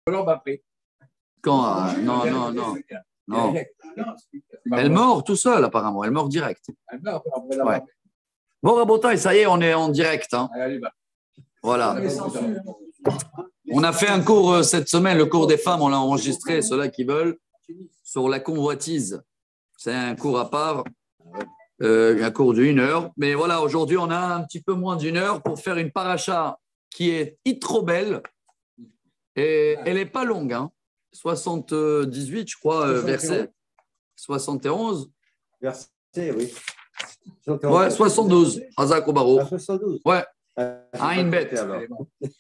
après. Quand non. Elle meurt tout seul, apparemment. Elle meurt direct. Ouais. Bon, Rabotai, ça y est, on est en direct. Hein. Voilà. On a fait un cours cette semaine, le cours des femmes, on l'a enregistré, ceux-là qui veulent, sur la convoitise. C'est un cours à part, un cours d'1 heure. Mais voilà, aujourd'hui, on a un petit peu moins d'1 heure pour faire une paracha qui est trop belle. Et elle n'est pas longue, hein. 78, je crois, verset 71. Verset, oui. Ouais, 72. Hazak Obaro. 72. Ouais. Aïn Bet.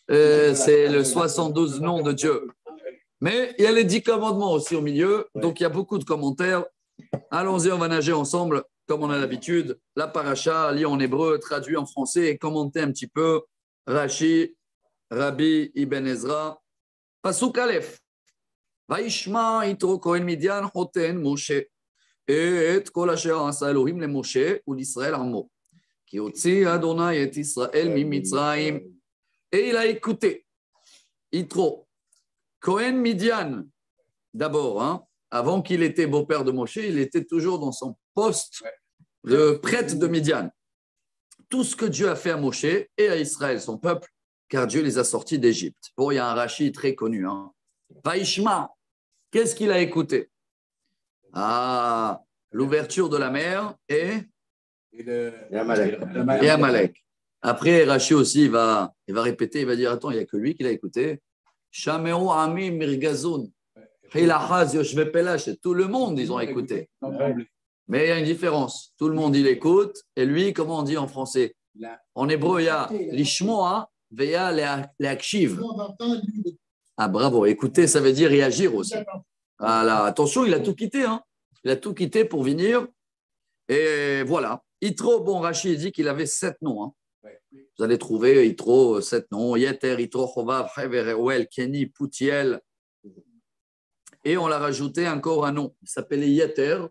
C'est le 72 nom de Dieu. Mais il y a les 10 commandements aussi au milieu. Ouais. Donc il y a beaucoup de commentaires. Allons-y, on va nager ensemble, comme on a l'habitude. La paracha, lit en hébreu, traduit en français et commenter un petit peu. Rashi, Rabbi Ibn Ezra. Pasuk Aleph. Vaishma itro Kohen Midian hoten Moshe. Et kol asher asa Elohim le Moshe ou l'Israël amo. Qui otzi Adonai et Israël mi Mitzrayim. Et il a écouté. Itro. Kohen Midian. D'abord, hein, avant qu'il était beau-père de Moshe, il était toujours dans son poste de prêtre de Midian. Tout ce que Dieu a fait à Moshe et à Israël, son peuple, car Dieu les a sortis d'Égypte. Bon, il y a un Rashi très connu. Hein. Vaishma, qu'est-ce qu'il a écouté? Ah, l'ouverture de la mer et Amalek. Après, Rashi aussi, il va répéter, il va dire, attends, il n'y a que lui qui l'a écouté. Shameo Ami Mirgazoun. Tout le monde, ils ont écouté. Mais il y a une différence. Tout le monde, il écoute. Et lui, comment on dit en français? En hébreu, il y a l'ishmoa veya leakshiv. Ah, bravo. Écouter, ça veut dire réagir aussi. Voilà. Attention, il a tout quitté. Hein. Il a tout quitté pour venir. Et voilà. Yitro, bon, Rashi dit qu'il avait 7 noms. Hein. Vous allez trouver Yitro, 7 noms. Yeter, Yitro, Chovav, Hever, Reuel, Kenny, Poutiel. Et on l'a rajouté encore un nom. Il s'appelait Yeter.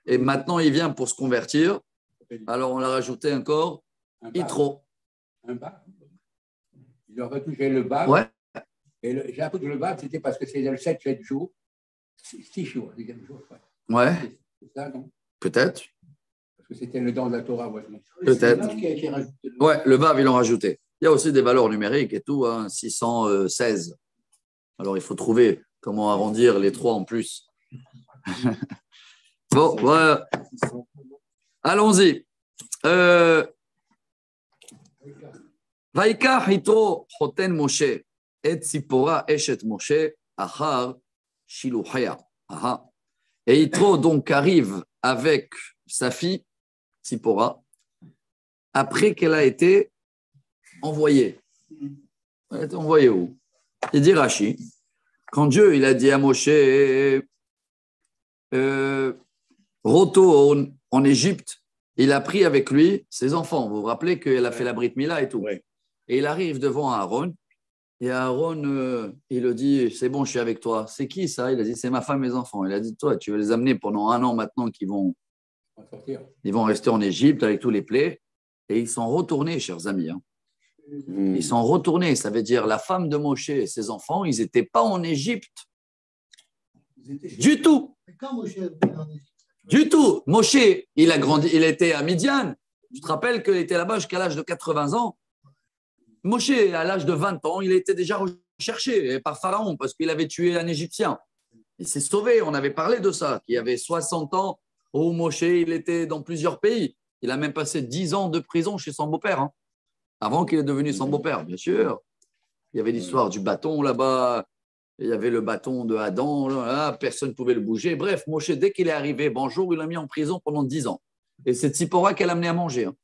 Et maintenant, il vient pour se convertir. Alors, on l'a rajouté encore Yitro. Un Bab. Il aurait touché le Bab. Ouais. Et j'ai appris que le Bab, c'était parce que c'est le 7 jours. 6 jours, 10e jour. Ouais. C'est ça, non? Peut-être. Parce que c'était le don de la Torah. Ouais. Peut-être. Ouais, le Vav, ils l'ont rajouté. Il y a aussi des valeurs numériques et tout, hein, 616. Alors, il faut trouver comment arrondir les 3 en plus. Bon, voilà. Allons-y. Vaikach Yitro Choten Moshe et Tzipora Eshet Moshe Achar Shiluchaya. Et Yitro donc arrive avec sa fille Tzipora après qu'elle a été envoyée. Elle a été envoyée où? Il dit Rashi, quand Dieu il a dit à Moshe Roto en Égypte, il a pris avec lui ses enfants. Vous vous rappelez qu'elle a fait la Brit Mila et tout. Oui. Et il arrive devant Aaron. Et Aaron, il le dit, c'est bon, je suis avec toi. C'est qui ça? Il a dit, c'est ma femme et mes enfants. Il a dit, toi, tu vas les amener pendant 1 an maintenant qu'ils vont rester en Égypte avec tous les plaies. Et ils sont retournés, chers amis. Hein. Ils sont retournés. Ça veut dire la femme de Moshe et ses enfants, ils n'étaient pas en Égypte. Du tout. Du tout. Moshe, il a grandi, il était à Midian. Tu te rappelles qu'il était là-bas jusqu'à l'âge de 80 ans. Moshe, à l'âge de 20 ans, il était déjà recherché par Pharaon parce qu'il avait tué un Égyptien. Il s'est sauvé. On avait parlé de ça, qu'il y avait 60 ans où Moshe, il était dans plusieurs pays. Il a même passé 10 ans de prison chez son beau-père, hein, avant qu'il est devenu son beau-père, bien sûr. Il y avait l'histoire du bâton là-bas. Il y avait le bâton de Adam, là, personne ne pouvait le bouger. Bref, Moshe, dès qu'il est arrivé, bonjour, il l'a mis en prison pendant 10 ans. Et c'est Tzipora qui l'a amené à manger. Hein.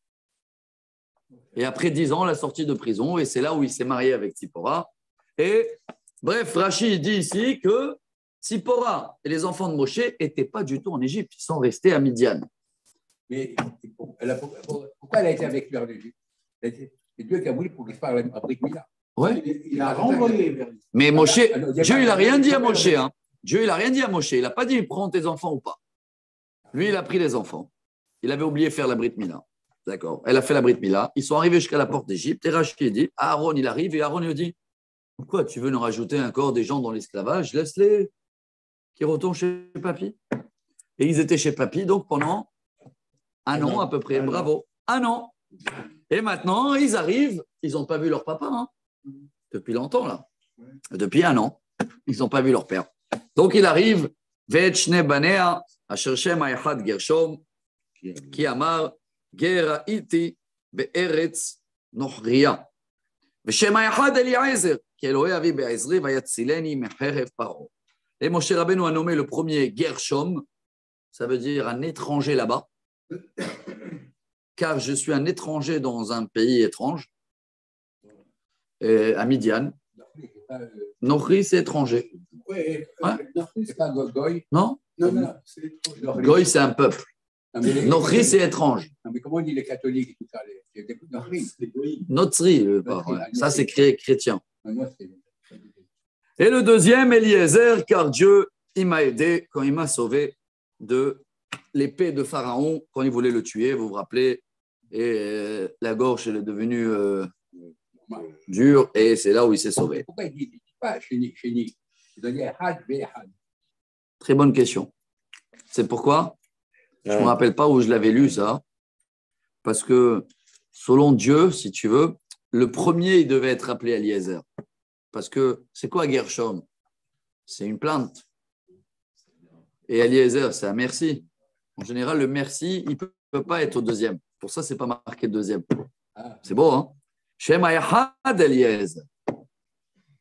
Et après 10 ans, la sortie de prison, et c'est là où il s'est marié avec Tzipora. Et bref, Rashi dit ici que Tzipora et les enfants de Moshe n'étaient pas du tout en Égypte, ils sont restés à Midian. Mais pourquoi elle a été avec lui en Égypte? C'est Dieu qui a voulu pour qu'il se parle à Brit Mila. Ouais. Il a renvoyé vers lui. Mais Moshe, Dieu, il n'a rien dit à Moshe. Hein. Dieu, il n'a rien dit à Moshe. Il n'a pas dit prends tes enfants ou pas. Lui, il a pris les enfants. Il avait oublié de faire la Brit Mila. D'accord. Elle a fait la Brit Mila. Ils sont arrivés jusqu'à la porte d'Égypte. Et Rachid dit Aaron, il arrive. Et Aaron, il dit Quoi, tu veux nous rajouter encore des gens dans l'esclavage? Laisse-les qui retournent chez papy. Et ils étaient chez papy, donc pendant un an à peu près. Bravo. Un an. Et maintenant, ils arrivent. Ils n'ont pas vu leur papa hein, depuis longtemps, là. Depuis un an. Ils n'ont pas vu leur père. Donc, il arrive. Vetchne banea, ashershem ayachad gershom, qui amar, gera iti, be'eretz nochria. ושם האחד אליעזר, כי אלוהי אבי בעזרי ויצילני מחרב פרעה. Et Moshe Rabbeinu a nommé le premier Gershom, ça veut dire un étranger là-bas, car je suis un étranger dans un pays étrange, à Midian. Nochri, c'est étranger. Oui, c'est pas Goy. Non, c'est Goy, c'est un peuple. Nochri, c'est étrange. Non, mais comment on dit les catholiques et tout ça Notri, ça c'est chrétien. Et le deuxième, Eliezer, car Dieu, il m'a aidé quand il m'a sauvé de l'épée de Pharaon quand il voulait le tuer, vous vous rappelez, et la gorge elle est devenue dure et c'est là où il s'est sauvé. Pourquoi il ne dit pas chéni? Il doit dire had, had. Très bonne question. C'est pourquoi je ne me rappelle pas où je l'avais lu ça, parce que selon Dieu, si tu veux, le premier, il devait être appelé Eliezer. Parce que c'est quoi Gershom? C'est une plainte. Et Eliezer, c'est un merci. En général, le merci, il ne peut pas être au deuxième. Pour ça, ce n'est pas marqué le deuxième. C'est beau, hein? Shem Ayahad Eliezer.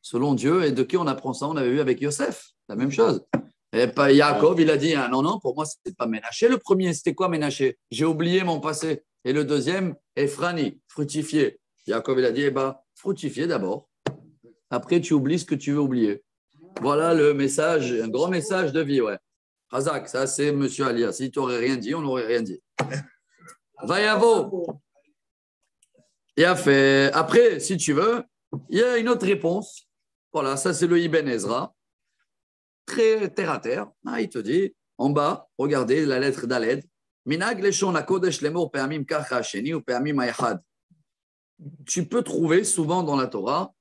Selon Dieu, et de qui on apprend ça? On avait vu avec Yosef, la même chose. Et pas Yaakov, il a dit, non, pour moi, ce n'est pas Ménaché. Le premier, c'était quoi Ménaché? J'ai oublié mon passé. Et le deuxième, Ephrani, fructifier. Yaakov, il a dit, fructifier d'abord. Après, tu oublies ce que tu veux oublier. Voilà le message, un grand message de vie, ouais. Razak, ça c'est Monsieur Alia. Si tu n'aurais rien dit, on n'aurait rien dit. Vayavo. Il a fait. Après, si tu veux, il y a une autre réponse. Voilà, ça c'est le Ibn Ezra. Très terre à terre. Il te dit, en bas, regardez la lettre d'Aled. Minag leshon hakodesh lemor pe'amim kach hasheni ou pe'amim hayachad. Tu peux trouver souvent dans la Torah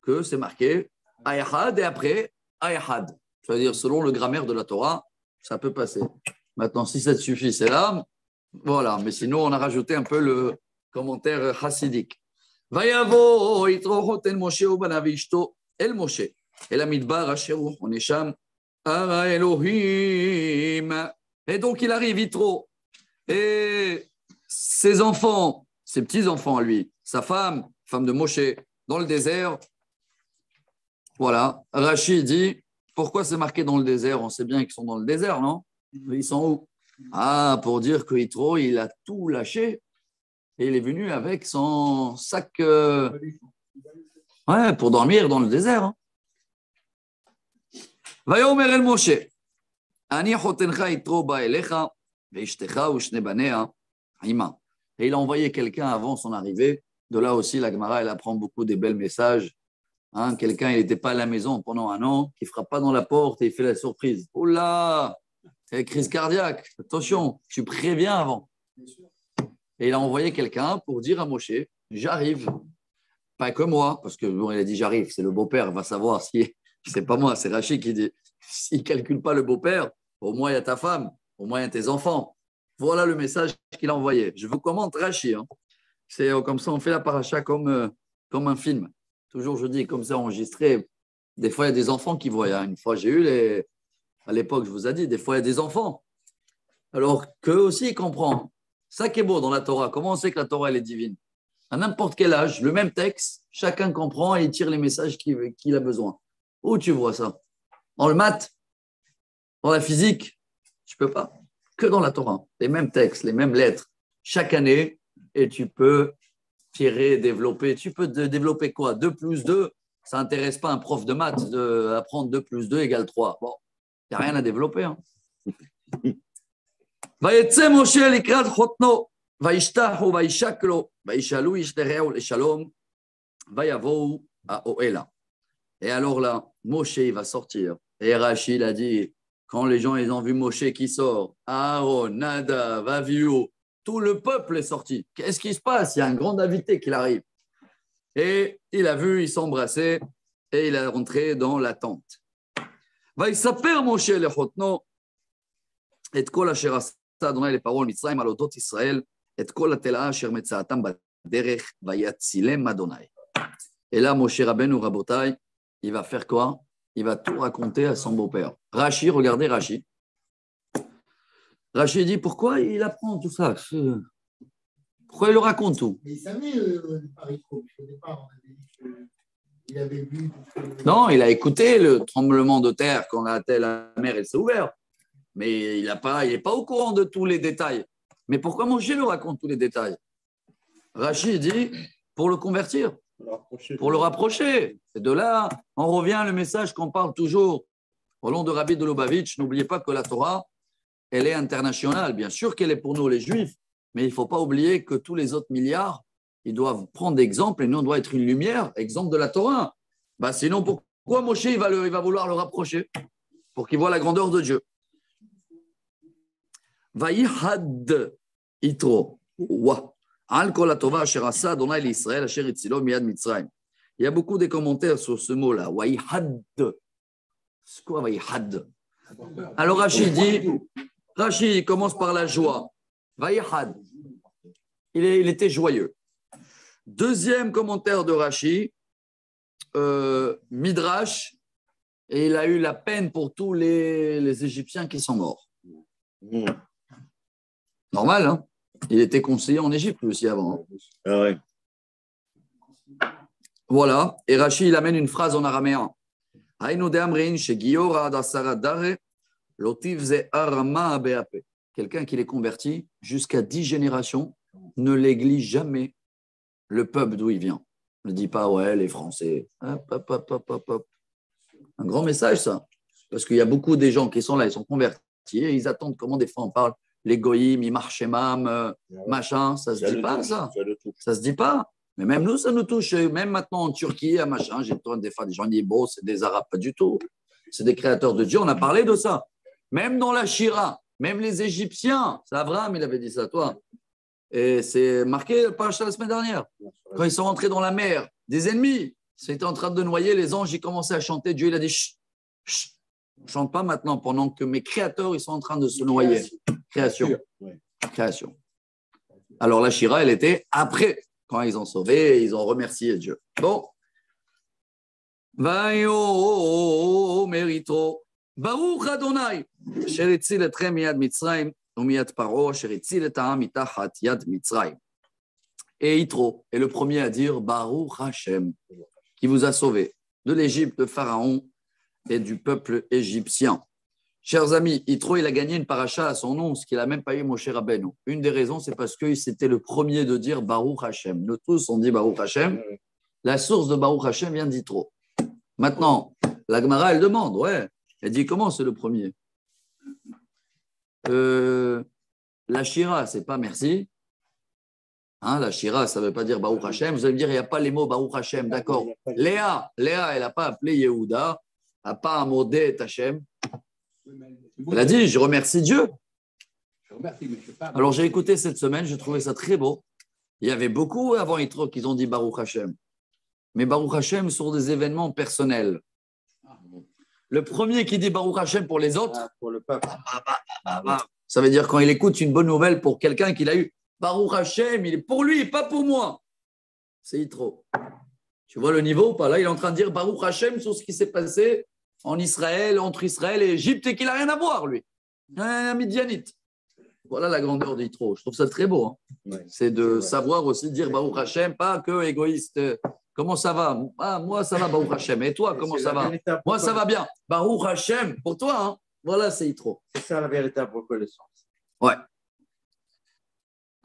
que c'est marqué Ayahad et après Ayahad. C'est-à-dire, selon le grammaire de la Torah, ça peut passer. Maintenant, si ça te suffit, c'est là. Voilà, mais sinon, on a rajouté un peu le commentaire chassidique. Vayavo itrochot el Moshe ubanav ishto el Moshe el amidbar asher hu onesham ara Elohim. Et donc, il arrive, Yitro. Et ses enfants, ses petits-enfants, lui, sa femme, femme de Moshe, dans le désert. Voilà, Rachid dit, pourquoi c'est marqué dans le désert? On sait bien qu'ils sont dans le désert, non? Ils sont où? Pour dire que Yitro, il a tout lâché et il est venu avec son sac pour dormir dans le désert. Vayomer el Moshe, ani chotencha Yitro ba elecha veishtecha ushne banea ima. Et il a envoyé quelqu'un avant son arrivée. De là aussi, la Gemara, elle apprend beaucoup des belles messages. Quelqu'un, il n'était pas à la maison pendant un an, qui ne frappe pas dans la porte et il fait la surprise. Oh là, c'est crise cardiaque. Attention, tu préviens avant. Et il a envoyé quelqu'un pour dire à Moshe, j'arrive. Pas que moi, parce que bon, il a dit j'arrive, c'est le beau-père, il va savoir si c'est pas moi, c'est Rachid qui dit. S'il ne calcule pas le beau-père, au moins il y a ta femme, au moins il y a tes enfants. Voilà le message qu'il a envoyé. Je vous commente Rachid. C'est comme ça, on fait la paracha comme un film. Toujours, je dis, comme ça, enregistré. Des fois, il y a des enfants qui voient. Une fois, j'ai eu à l'époque, je vous ai dit, des fois, il y a des enfants. Alors qu'eux aussi, ils comprennent. Ça qui est beau dans la Torah. Comment on sait que la Torah, elle est divine? À n'importe quel âge, le même texte, chacun comprend et il tire les messages qu'il a besoin. Où tu vois ça? Dans le maths? Dans la physique? Tu ne peux pas. Que dans la Torah. Les mêmes textes, les mêmes lettres. Chaque année, et tu peux tirer, développer. Tu peux développer quoi? 2 plus 2, ça n'intéresse pas un prof de maths d'apprendre 2 plus 2 égale 3. Bon, il n'y a rien à développer. ויצא משה לקראת חותנו, וישתחו וישק לו, וישאלו איש לרעהו לשלום, ויבואו האוהלה. Et alors là, Moshe il va sortir. Et Rachid a dit, quand les gens ils ont vu Moshe qui sort, Aaron, Nadav, Avihu, tout le peuple est sorti. Qu'est-ce qui se passe? Il y a un grand invité qui arrive. Et il a vu, ils s'embrassaient. et il est rentré dans la tente. ויספר משה לחותנו את כל אשר עשה אדוני לפרעה מצרים על אודות ישראל, את כל התלאה אשר מצאתם בדרך, ויצילם אדוני. Et là, Moshe Rabbeinu, Rabotai, il va faire quoi? Il va tout raconter à son beau-père. Rashi, regardez Rashi. Rashi dit, pourquoi il apprend tout ça? Pourquoi il le raconte tout? Mais il savait, par Yitro, au départ, on avait dit qu'il avait vu. Non, il a écouté le tremblement de terre quand la mer elle s'est ouverte. Mais il n'est pas au courant de tous les détails. Mais pourquoi Moshe le raconte tous les détails? Rashi dit, pour le convertir, pour le rapprocher. Et de là, on revient au message qu'on parle toujours au long de Rabbi de Lubavitch. N'oubliez pas que la Torah, elle est internationale. Bien sûr qu'elle est pour nous, les Juifs, mais il ne faut pas oublier que tous les autres milliards, ils doivent prendre exemple et nous, on doit être une lumière, exemple de la Torah. Bah, sinon, pourquoi Moshe il va vouloir le rapprocher? Pour qu'il voit la grandeur de Dieu. Vayihad Yitro. Il y a beaucoup de commentaires sur ce mot-là. Wayhad. C'est quoi Wayhad? Alors Rashi commence par la joie. Wayhad. Il était joyeux. Deuxième commentaire de Rashi, Midrash, et il a eu la peine pour tous les Égyptiens qui sont morts. Normal, hein? Il était conseiller en Égypte lui aussi avant. Ah ouais. Voilà. Et Rashi, il amène une phrase en araméen. Quelqu'un qui l'est converti, jusqu'à 10 générations, ne néglige jamais le peuple d'où il vient. Ne dit pas, ouais, les Français. Hop, hop, hop, hop, hop, hop. Un grand message, ça. Parce qu'il y a beaucoup des gens qui sont là, ils sont convertis et ils attendent comment des fois on parle. Les goïms, ils marchent machin, ça se dit pas, ça. Ça se dit pas. Mais même nous, ça nous touche. Même maintenant en Turquie, à machin, j'ai des fois des gens qui disent, bon, c'est des Arabes, pas du tout. C'est des créateurs de Dieu, on a parlé de ça. Même dans la Shira, même les Égyptiens, c'est Abraham, il avait dit ça, toi. Et c'est marqué par la semaine dernière. Quand ils sont rentrés dans la mer, des ennemis, c'était en train de noyer, les anges, ils commençaient à chanter. Dieu, il a dit, chut, chut. On ne chante pas maintenant pendant que mes créateurs ils sont en train de se noyer. Création. Création. Alors la Shira, elle était après, quand ils ont sauvé, ils ont remercié Dieu. Bon. Vayo merito. Baruch Adonai. Asher etzil etrem miyad Mitzrayim umiyad Paro, asher etzil et ha'am mitachat yad Mitzrayim. Et Yitro est le premier à dire Baruch Hashem, qui vous a sauvé de l'Égypte, de Pharaon et du peuple égyptien. Chers amis, Yitro, il a gagné une paracha à son nom, ce qu'il n'a même pas eu Moshe Rabbeinu. Une des raisons, c'est parce que c'était le premier de dire Baruch Hashem. Nous tous, on dit Baruch Hashem. La source de Baruch Hashem vient d'Yitro. Maintenant, la Gemara, elle demande, ouais, elle dit comment c'est le premier? La Shira, c'est pas merci. Hein, la Shira, ça ne veut pas dire Baruch Hashem. Vous allez me dire, il n'y a pas les mots Baruch Hashem, d'accord. Léa, elle n'a pas appelé Yehuda. À pas un mot d'Et Hachem. Elle a dit, je remercie Dieu. Alors j'ai écouté cette semaine, j'ai trouvé ça très beau. Il y avait beaucoup avant Yitro qui ont dit Baruch Hashem. Mais Baruch Hashem sur des événements personnels. Le premier qui dit Baruch Hashem pour les autres, pour le peuple. Ça veut dire quand il écoute une bonne nouvelle pour quelqu'un qu'il a eu. Baruch Hashem, il est pour lui, pas pour moi. C'est Yitro. Tu vois le niveau ou pas? Là, il est en train de dire Baruch Hashem sur ce qui s'est passé en Israël, entre Israël et Égypte, et qu'il n'a rien à voir, lui. Un Midianite. Voilà la grandeur d'Yitro. Je trouve ça très beau. Hein. Ouais, c'est de savoir aussi dire Baruch Hashem, pas que égoïste. Comment ça va? Ah, moi, ça va, Baruch Hashem. Et toi, comment ça va? Moi, ça va bien. Baruch Hashem, pour toi, hein. Voilà, c'est Yitro. C'est ça la véritable reconnaissance. Ouais.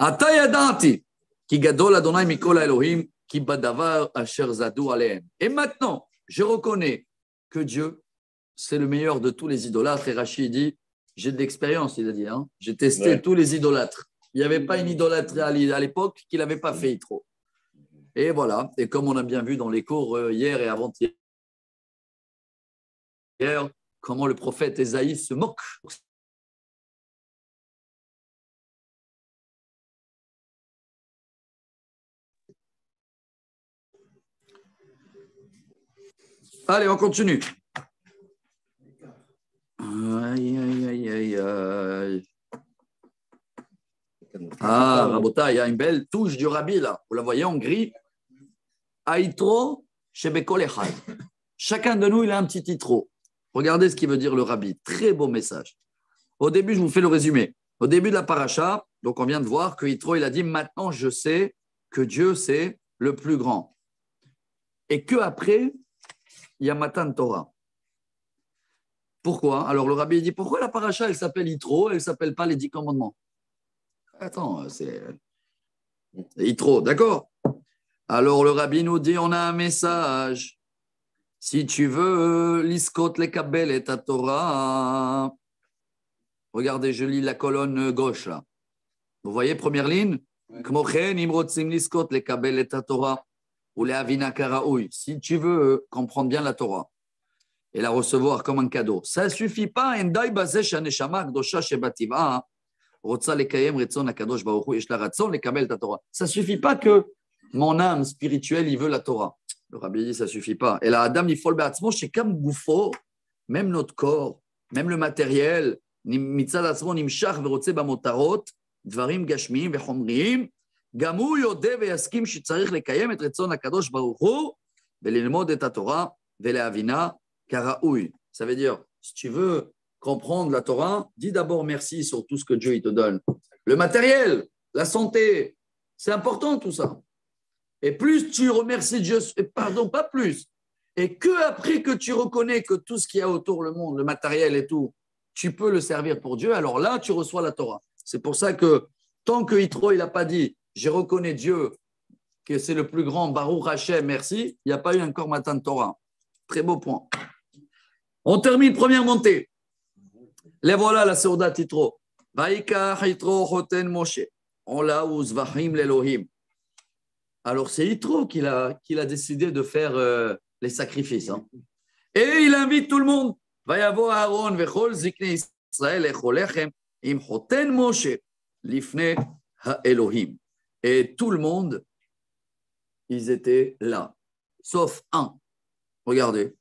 Ata yadanti, ki gadol Adonai mikol Elohim, ki badavar asher zadu alehem. Et maintenant, je reconnais que Dieu, c'est le meilleur de tous les idolâtres. Et Rachid dit, j'ai de l'expérience, il a dit. Hein. J'ai testé tous les idolâtres. Il n'y avait pas une idolâtrie à l'époque qu'il n'avait pas fait trop. Et voilà. Et comme on a bien vu dans les cours hier et avant-hier, comment le prophète Ésaïe se moque. Allez, on continue. Aïe, aïe, aïe, aïe. Ah, Rabota, il y a une belle touche du Rabbi là. Vous la voyez en gris. Aitro shebekol echad. Chacun de nous, il a un petit itro. Regardez ce qu'il veut dire le Rabbi. Très beau message. Au début, je vous fais le résumé. Au début de la paracha, donc on vient de voir que Yitro, il a dit maintenant je sais que Dieu c'est le plus grand. Et que après, il y a Matan Torah. Pourquoi? Alors le Rabbi dit pourquoi la paracha elle s'appelle Yitro, elle ne s'appelle pas les 10 commandements? Attends, c'est Yitro, d'accord? Alors le Rabbi nous dit on a un message. Si tu veux, l'iskot le kabel et ta Torah. Regardez, je lis la colonne gauche là. Vous voyez, première ligne. Si tu veux comprendre bien la Torah et la recevoir comme un cadeau, ça ne suffit pas. Ça ne suffit pas que mon âme spirituelle, il veut la Torah. Le Rabbi dit, ça ne suffit pas. Et là, Adam, il faut le be'atzmo, c'est comme Goufo, même notre corps, même le matériel, מצד עצמו נמשך ורוצה במותרות, דברים גשמיים וחומריים, גם הוא יודע ויסכים שצריך לקיים את רצון הקדוש ברוך הוא וללמוד את התורה ולהבינה כראוי. Ça veut dire, si tu veux comprendre la Torah, dis d'abord merci sur tout ce que Dieu il te donne. Le matériel, la santé, c'est important tout ça. Et plus tu remercies Dieu, pardon, pas plus, et que après que tu reconnais que tout ce qu'il y a autour le monde, le matériel et tout, tu peux le servir pour Dieu, alors là, tu reçois la Torah. C'est pour ça que tant que Yitro, il n'a pas dit « Je reconnais Dieu, que c'est le plus grand, Baruch Hashem, merci », il n'y a pas eu encore Matan Torah. Très beau point. On termine première montée. Les voilà la Seudat Yitro. Vaïka Yitro Choten Moshe. On l'a ou Zvahim l'Elohim. Alors c'est Yitro qu'il a décidé de faire les sacrifices. Hein. Et il invite tout le monde. ויבוא אהרון וכל זקני ישראל לאכול לחם עם חותן משה לפני האלוהים. Et tout le monde, ils étaient là, sauf un. Regardez.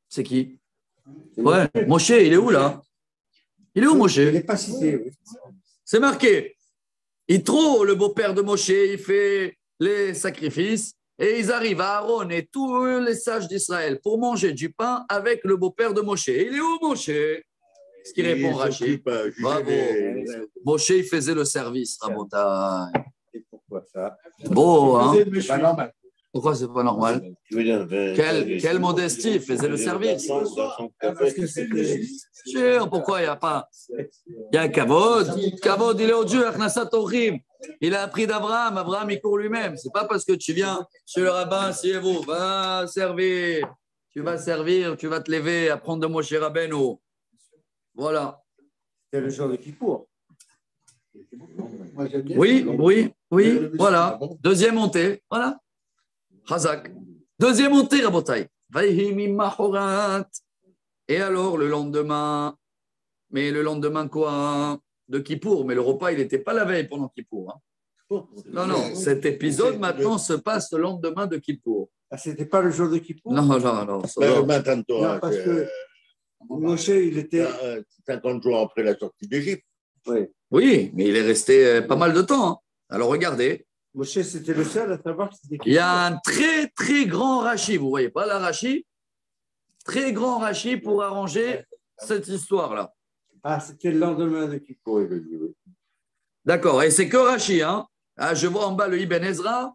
C'est qui? Ouais, Moshe, il est où là? Il est où Moshe? Il n'est pas cité. C'est marqué. Yitro, le beau-père de Moshe, il fait les sacrifices. Et ils arrivent à Aaron et tous les sages d'Israël pour manger du pain avec le beau-père de Moshe. Il est où Moshe? Ce qui répond Rachid. Bravo. Moshe, il faisait le service, Rabotai. Et pourquoi ça? Beau, hein? C'est pas normal. Pourquoi c'est pas normal? Quelle modestie, il faisait le service. Parce que c'était. Sûr, pourquoi il n'y a pas? Il y a un Kavod. Kavod, il est au Dieu, Achnasat Orim. Il a appris d'Abraham. Abraham, il court lui-même. Ce n'est pas parce que tu viens chez le rabbin, asseyez-vous, va servir. Tu vas servir, tu vas te lever, apprendre de Moshe Rabbeinu. Voilà. C'est le jour de Kippour. Oui, voilà. Deuxième montée, voilà. Chazak. Deuxième montée, Rabotai. Et alors, le lendemain, mais le lendemain quoi? De Kippour, mais le repas, il n'était pas la veille pendant Kippour. Hein. Non, cet épisode maintenant se passe le lendemain de Kippour. Ah, c'était pas le jour de Kippour? Non. Non, parce que Moshe, il était 50 jours après la sortie d'Égypte. Oui, mais il est resté pas mal de temps. Hein. Alors regardez. Moshe, c'était le seul à savoir que c'était Kippour. Il y a un très, très grand Rashi. Vous voyez pas la Rashi? Très grand Rashi pour arranger cette histoire-là. Ah, c'était le lendemain de Kippour, il veut dire. Oui. D'accord, et c'est que Rashi. Hein. Ah, je vois en bas le Ibn Ezra.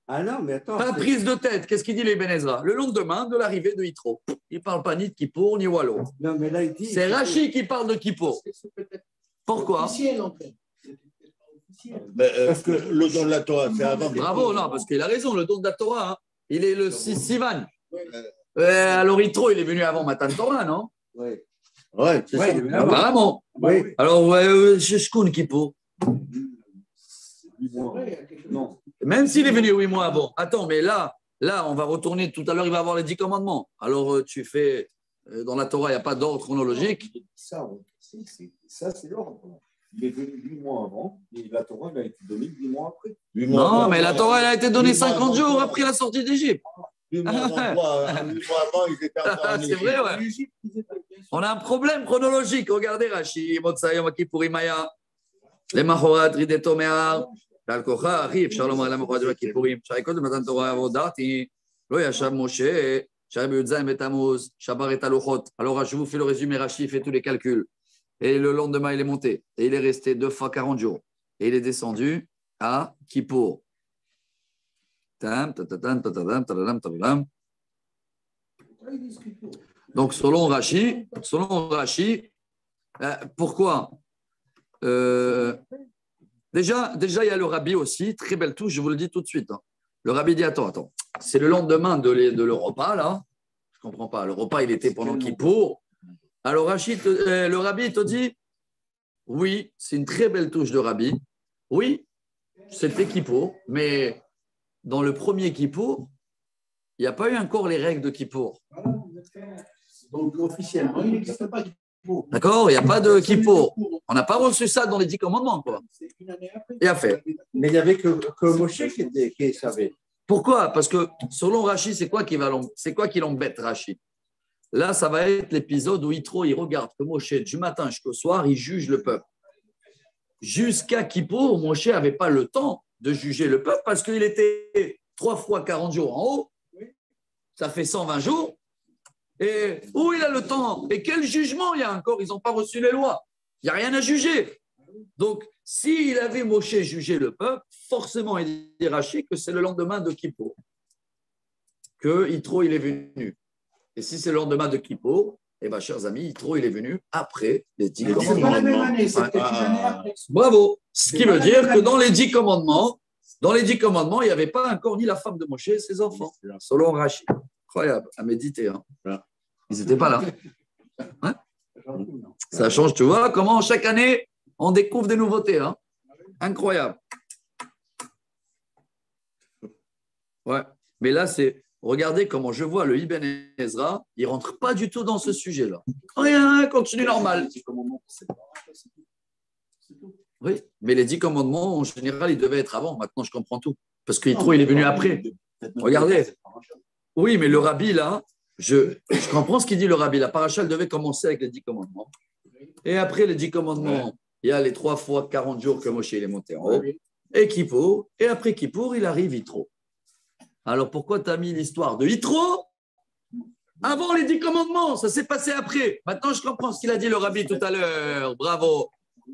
Ah non, mais attends. Pas prise de tête. Qu'est-ce qu'il dit l'Ibn Ezra? Le lendemain de l'arrivée de Yitro. Il ne parle pas ni de Kippour ni Wallo. Non, mais là, il dit. C'est Rashi qui parle de Kippour. Pourquoi? Parce que le don de la Torah, c'est avant. Bravo, non, parce qu'il a raison, le don de la Torah, hein. Il est le Sivan. Alors Yitro, il est venu avant Matan Torah, non? Oui. Ouais, c'est ça. Apparemment. Oui. Alors, je connais Kippour. Non. Même s'il est venu 8 mois avant. Attends, mais là, on va retourner. Tout à l'heure, il va avoir les 10 commandements. Alors, tu fais. Dans la Torah, il n'y a pas d'ordre chronologique. Ça, c'est l'ordre. Il est venu 8 mois avant et la Torah elle a été donnée 8 mois après. Non, mais la Torah, elle a été donnée 50 jours après la sortie d'Égypte. Plus moi, un mois avant, ils étaient encore en C'est Égypte. vrai, ouais. On a un problème chronologique. Regardez Rashi, Motsai, Yom Kippourim, Maya, les Mahorat, Rideto, Me'ar, Al-Kocha, arrive, Shalom, la Mahorat, Yom Kippourim, Shaikot, Matan Torah, Avodati, Lo Yashab Moshe, Shabbat Yudzayim et Tammuz, Shabar et Taluchot. Alors, je vous fais le résumé, Rashi fait tous les calculs. Et le lendemain, il est monté. Et il est resté 2 fois 40 jours. Et il est descendu à Kippour. Donc, selon Rashi, pourquoi déjà, il y a le rabbi aussi, très belle touche, je vous le dis tout de suite. Hein. Le rabbi dit, attends, c'est le lendemain de le repas, là. Je ne comprends pas, le repas, il était pendant Kippour. Alors, le rabbi te dit, oui, c'est une très belle touche de rabbi. Oui, c'était Kippour, mais dans le premier Kippour, il n'y a pas eu encore les règles de Kippour. Donc, officiellement, il n'existe pas Kippour. D'accord? Il n'y a pas de Kippour. On n'a pas reçu ça dans les 10 commandements, quoi. C'est une année après. Et à fait. Mais il n'y avait que Moshe qui savait. Pourquoi? Parce que selon Rashi, c'est quoi qui l'embête, Rashi? Là, ça va être l'épisode où il regarde que Moshe, du matin jusqu'au soir, il juge le peuple. Jusqu'à Kippour, Moshe n'avait pas le temps de juger le peuple parce qu'il était 3 fois 40 jours en haut. Ça fait 120 jours. Et où il a le temps? Et quel jugement il y a encore? Ils n'ont pas reçu les lois. Il n'y a rien à juger. Donc, s'il avait Moshe jugé le peuple, forcément, il dit Rashi que c'est le lendemain de Kippour que Yitro il est venu. Et si c'est le lendemain de Kippour, eh bien, chers amis, Yitro il est venu après les 10 commandements. C'est pas la même année, c'est peut-être une année après. Bravo. Ce qui veut dire que dans les 10 commandements, il n'y avait pas encore ni la femme de Moshe et ses enfants. Selon Rashi. Incroyable, à méditer. Hein. Ils n'étaient pas là. Hein? Ça change, tu vois, comment chaque année, on découvre des nouveautés. Hein? Incroyable. Ouais. Mais là, regardez comment je vois le Ibn Ezra, il ne rentre pas du tout dans ce sujet-là. Rien, continue normal. Oui, mais les 10 commandements, en général, ils devaient être avant. Maintenant, je comprends tout. Parce que Yitro, il est venu après. Regardez. Oui, mais le rabbi, là, je comprends ce qu'il dit, le rabbi. La paracha, elle devait commencer avec les 10 commandements. Et après les 10 commandements, il y a les 3 fois 40 jours que Moshe il est monté en haut. Et Kippour. Et après Kippour, il arrive Yitro. Alors, pourquoi tu as mis l'histoire de Yitro avant les 10 commandements? Ça s'est passé après. Maintenant, je comprends ce qu'il a dit, le rabbi, tout à l'heure. Bravo.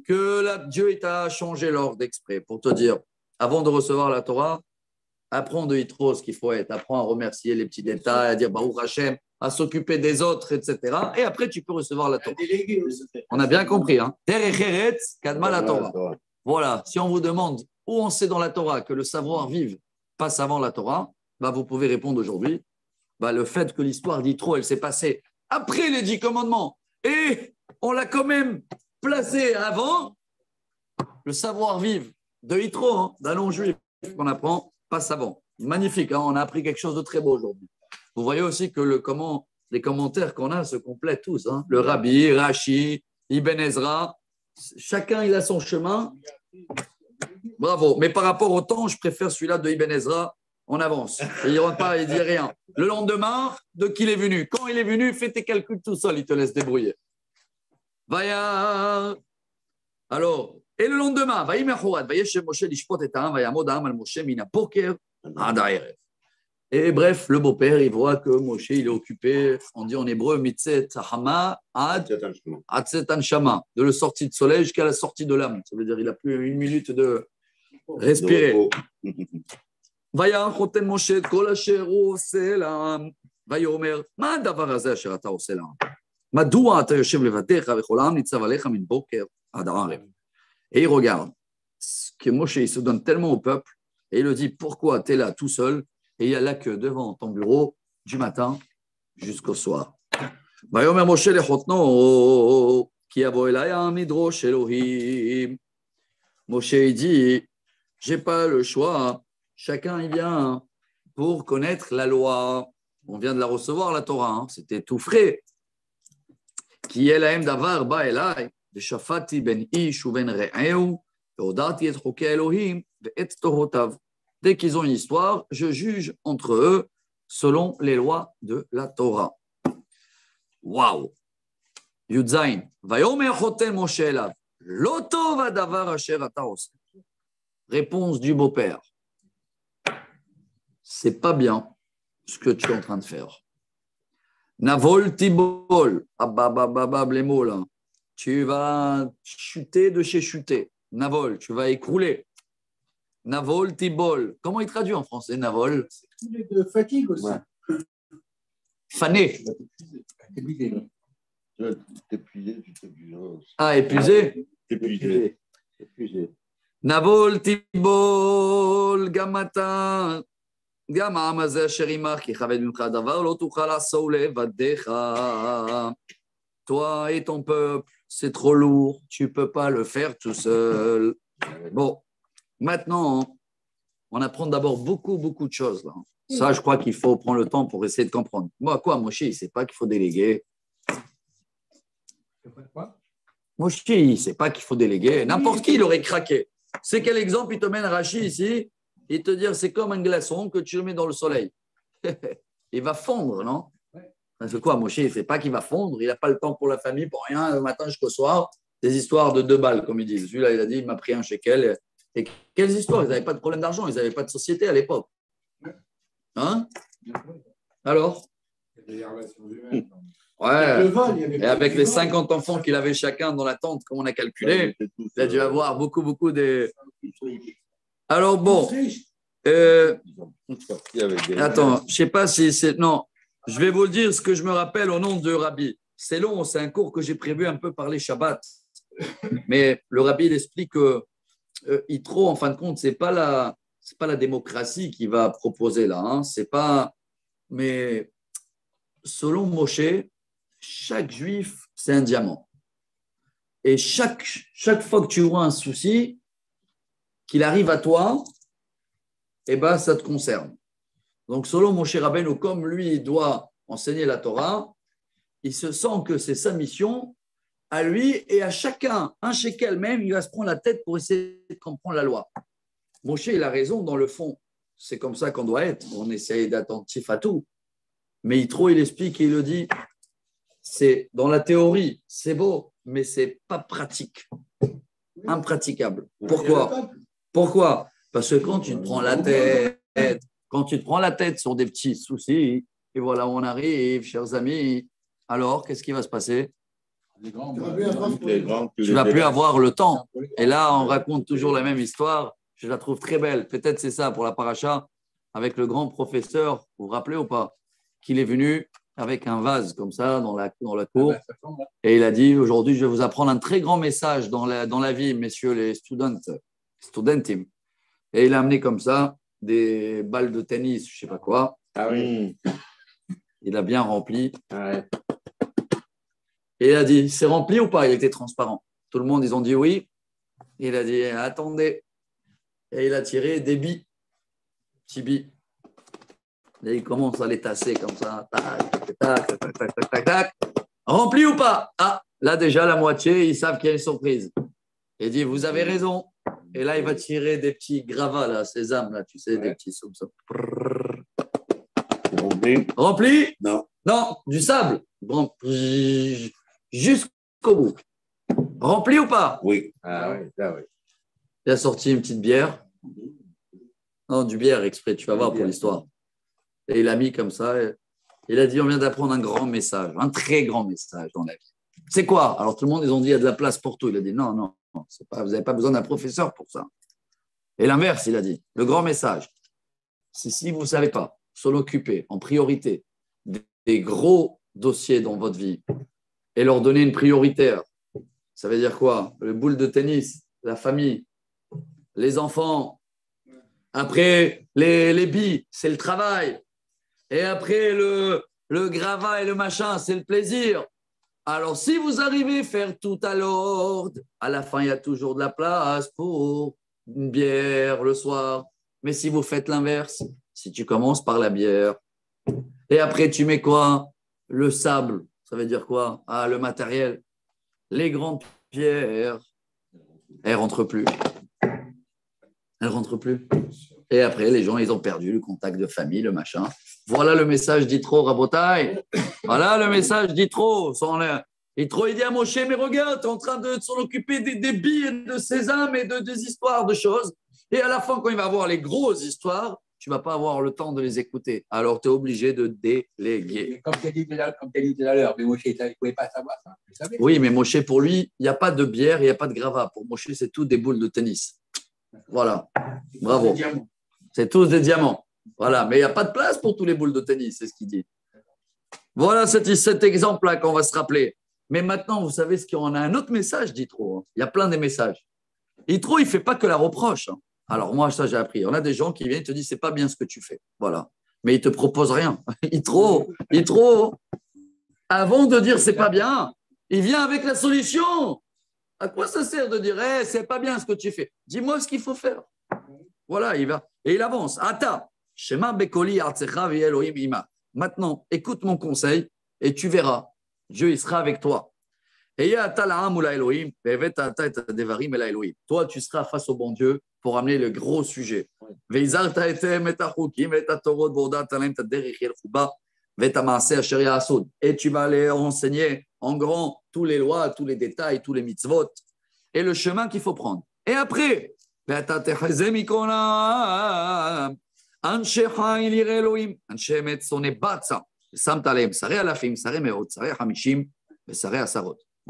Que Dieu t'a changé l'ordre exprès pour te dire, avant de recevoir la Torah, apprends de Yitro ce qu'il faut être, apprends à remercier les petits détails, à dire Baruch Hashem, à s'occuper des autres, etc. Et après, tu peux recevoir la Torah. On a bien compris. Hein? Derech Eretz, Kadma la Torah. Voilà, si on vous demande où on sait dans la Torah que le savoir-vivre passe avant la Torah, bah, vous pouvez répondre aujourd'hui. Bah, le fait que l'histoire d'Yitro, elle s'est passée après les 10 commandements et on l'a quand même placé avant, le savoir-vivre de Yitro, hein, d'un long juif qu'on apprend, passe avant. Magnifique, hein, on a appris quelque chose de très beau aujourd'hui. Vous voyez aussi que les commentaires qu'on a se complètent tous. Hein. Le Rabbi, Rashi, Ibn Ezra, chacun il a son chemin. Bravo. Mais par rapport au temps, je préfère celui-là de Ibn Ezra. On avance. Il ne rentre pas, il ne dit rien. Le lendemain, de qui il est venu? Quand il est venu, fais tes calculs tout seul, il te laisse débrouiller. Vaya. Alors, et le lendemain, et bref, le beau-père, il voit que Moshe, il est occupé, on dit en hébreu, mitzet hama ad tzetan shama, de la sortie de soleil jusqu'à la sortie de l'âme. Ça veut dire qu'il n'a plus une minute de respirer. Vaya chotem Moshe et kol asher hu oseh la'am. Vayomer, ma hadavar hazeh asher ata oseh la'am? Madua ata yoshev levadecha vechol ha'am nitzav alecha min boker ad ha'arev. Et il regarde que Moshe il se donne tellement au peuple et il le dit pourquoi tu es là tout seul et il y a la queue devant ton bureau du matin jusqu'au soir. Vayomer Moshe lechotno ki yavo elaya midrosh Elohim. Moshe il dit j'ai pas le choix. Chacun il vient pour connaître la loi. On vient de la recevoir la Torah. Hein. C'était tout frais. Qui est la davar ba elai. ושפטתי בין איש ובין רעהו, והודעתי את חוקי האלוהים ואת תורותיו. Dès qu'ils ont une histoire, je juge entre eux selon les lois de la Torah. Waouh! Yudzain, Vayomer chotem Moshe elav, lo tov hadavar asher ata oseh. Réponse du beau-père. C'est pas bien ce que tu es en train de faire. Navol tibol, abababab les mots là. Tu vas chuter de chez chuter. Navol, tu vas écrouler. Navol tibol. Comment il traduit en français Navol? De fatigue aussi. Ouais. Fané. Épuisé. T'épuisé, tu t'épuises. Ah, épuisé. T'épuisé. Navol tibol gamata. גם העם הזה אשר עמך, כי כבד ממך הדבר, לא תוכל לעשו לבדיך. Toi et ton peuple, c'est trop lourd, tu ne peux pas le faire tout seul. Bon, maintenant, on apprend d'abord beaucoup de choses. Là. Ça, je crois qu'il faut prendre le temps pour essayer de comprendre. Moi, quoi, Moshe, il ne sait pas qu'il faut déléguer. Moshe, il ne sait pas qu'il faut déléguer. N'importe qui, il aurait craqué. C'est quel exemple il te mène Rachi ici? Il te dit, c'est comme un glaçon que tu le mets dans le soleil. Il va fondre, non? C'est quoi, Moshe? Il ne sait pas qu'il va fondre. Il n'a pas le temps pour la famille, pour rien, le matin jusqu'au soir. Des histoires de 2 balles, comme ils disent. Celui-là, il a dit, il m'a pris un shekel. Et quelles histoires? Ils n'avaient pas de problème d'argent. Ils n'avaient pas de société à l'époque. Hein? Alors? Ouais. Et avec les 50 enfants qu'il avait chacun dans la tente, comme on a calculé, il a dû avoir beaucoup de... Alors bon, attends, je ne sais pas si c'est... Non, je vais vous le dire ce que je me rappelle au nom de Rabbi. C'est long, c'est un cours que j'ai prévu un peu par les Shabbats. Mais le Rabbi, il explique que Yitro, en fin de compte, ce n'est pas la démocratie qui va proposer là. Hein, c'est pas... Mais selon Moshe, chaque juif, c'est un diamant. Et chaque fois que tu vois un souci, qu'il arrive à toi, eh ben, ça te concerne. Donc, selon Moshe Rabbeinu, comme lui il doit enseigner la Torah, il se sent que c'est sa mission à lui et à chacun, un shekel même, il va se prendre la tête pour essayer de comprendre la loi. Moshe, il a raison dans le fond. C'est comme ça qu'on doit être. On essaye d'être attentif à tout. Mais il explique et il le dit, c'est dans la théorie, c'est beau, mais ce n'est pas pratique. Impraticable. Pourquoi? Parce que quand tu te prends la tête sur des petits soucis, et voilà où on arrive, chers amis, alors qu'est-ce qui va se passer? Tu ne vas plus avoir le temps. Et là, on raconte toujours la même histoire. Je la trouve très belle. Peut-être c'est ça pour la paracha, avec le grand professeur, vous vous rappelez ou pas? Qu'il est venu avec un vase comme ça dans la cour. Et il a dit, aujourd'hui, je vais vous apprendre un très grand message dans la vie, messieurs les studentim. Et il a amené comme ça des balles de tennis, je ne sais pas quoi. Ah oui. Il a bien rempli. Ouais. Et il a dit, c'est rempli ou pas? Il était transparent. Tout le monde, ils ont dit oui. Et il a dit, attendez. Et il a tiré des billes. Petits billes. Et il commence à les tasser comme ça. Tac, tac, tac, tac, tac, tac, tac. Rempli ou pas? Ah, là déjà, la moitié, ils savent qu'il y a une surprise. Il dit, vous avez raison. Et là, il va tirer des petits gravats, là, sésame, là, tu sais, des petits comme ça. Rempli? Non. Non, du sable. Jusqu'au bout. Rempli ou pas? Oui. Ah oui, ça oui. Il a sorti une petite bière. Non, du bière exprès, tu vas voir pour l'histoire. Et il a mis comme ça. Il a dit, on vient d'apprendre un grand message, un très grand message dans la vie. C'est quoi? Alors tout le monde, ils ont dit, il y a de la place pour tout. Il a dit, non, vous n'avez pas besoin d'un professeur pour ça. Et l'inverse, il a dit, le grand message, c'est si vous ne savez pas s'en occuper en priorité des gros dossiers dans votre vie et leur donner une prioritaire, ça veut dire quoi? Le boule de tennis, la famille, les enfants, après les billes, c'est le travail. Et après, le gravat et le machin, c'est le plaisir. Alors, si vous arrivez à faire tout à l'ordre, à la fin, il y a toujours de la place pour une bière le soir. Mais si vous faites l'inverse, si tu commences par la bière, et après, tu mets quoi? Le sable, ça veut dire quoi? Ah, le matériel. Les grandes pierres, elles ne rentrent plus. Elles ne rentrent plus. Et après, les gens, ils ont perdu le contact de famille, le machin. Voilà le message d'Yitro, Rabotai. Voilà le message d'Yitro. Yitro, il dit à Moshe, mais regarde, tu es en train de s'en occuper des billes, de sésame et des histoires, de choses. Et à la fin, quand il va avoir les grosses histoires, tu ne vas pas avoir le temps de les écouter. Alors, tu es obligé de déléguer. Comme tu as dit tout à l'heure, mais Moshe, il ne pouvait pas savoir ça. Oui, mais Moshe, pour lui, il n'y a pas de bière, il n'y a pas de gravat. Pour Moshe, c'est tout des boules de tennis. Voilà. Bravo. C'est tous des diamants. Voilà. Mais il n'y a pas de place pour tous les boules de tennis, c'est ce qu'il dit. Voilà cet exemple-là qu'on va se rappeler. Mais maintenant, vous savez ce qu'il y en a un autre message d'Yitro. Il y a plein de messages. Yitro, il ne fait pas que la reproche. Alors, moi, ça, j'ai appris. On a des gens qui viennent et te disent, c'est pas bien ce que tu fais. Voilà. Mais ils ne te proposent rien. Yitro, avant de dire c'est pas bien, il vient avec la solution. À quoi ça sert de dire, c'est pas bien ce que tu fais? Dis-moi ce qu'il faut faire. Voilà, il va. Et il avance. Ata, Shema Bekoli Artsecha Elohim Ima. Maintenant, écoute mon conseil et tu verras. Dieu, il sera avec toi. Toi, tu seras face au bon Dieu pour amener le gros sujet. Et tu vas aller enseigner en grand tous les lois, tous les détails, tous les mitzvot et le chemin qu'il faut prendre. Et après, bon,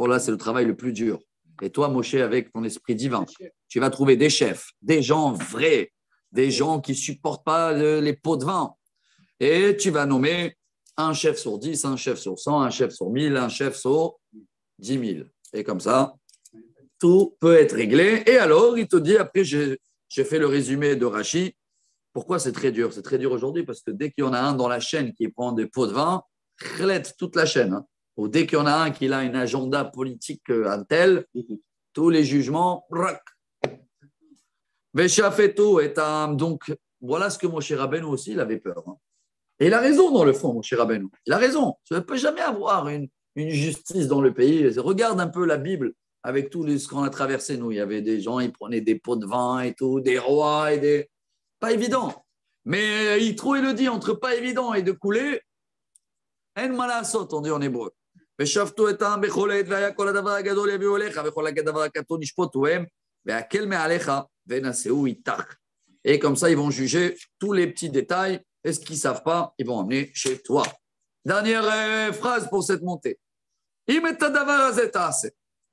là, c'est le travail le plus dur. Et toi, Moshe, avec ton esprit divin, tu vas trouver des chefs, des gens vrais, des gens qui ne supportent pas les pots de vin. Et tu vas nommer un chef sur 10, un chef sur 100, un chef sur 1000, un chef sur 10 000. Et comme ça, tout peut être réglé. Et alors, il te dit, après, j'ai fait le résumé de Rashi. Pourquoi c'est très dur? C'est très dur aujourd'hui parce que dès qu'il y en a un dans la chaîne qui prend des pots de vin, chlète toute la chaîne. Hein. Ou dès qu'il y en a un qui a un agenda politique un tel, tous les jugements, donc voilà ce que Moshe Rabbeinu aussi, il avait peur. Hein. Et il a raison dans le fond, Moshe Rabbeinu. Il a raison. Tu ne peux jamais avoir une justice dans le pays. Regarde un peu la Bible avec tout ce qu'on a traversé, nous. Il y avait des gens, ils prenaient des pots de vin et tout, des rois et des... Pas évident. Mais Yitro, il le dit, entre pas évident et de couler, en malasot, on dit en hébreu. ושפטו אתם בכל עת והיה כל הדבר הגדול יביאו אליך וכל הדבר הקטון ישפטו הם והקל מעליך ונשאו איתך. Et comme ça, ils vont juger tous les petits détails. Et ce qu'ils ne savent pas, ils vont emmener chez toi. Dernière phrase pour cette montée. אם את הדבר הזה תעשה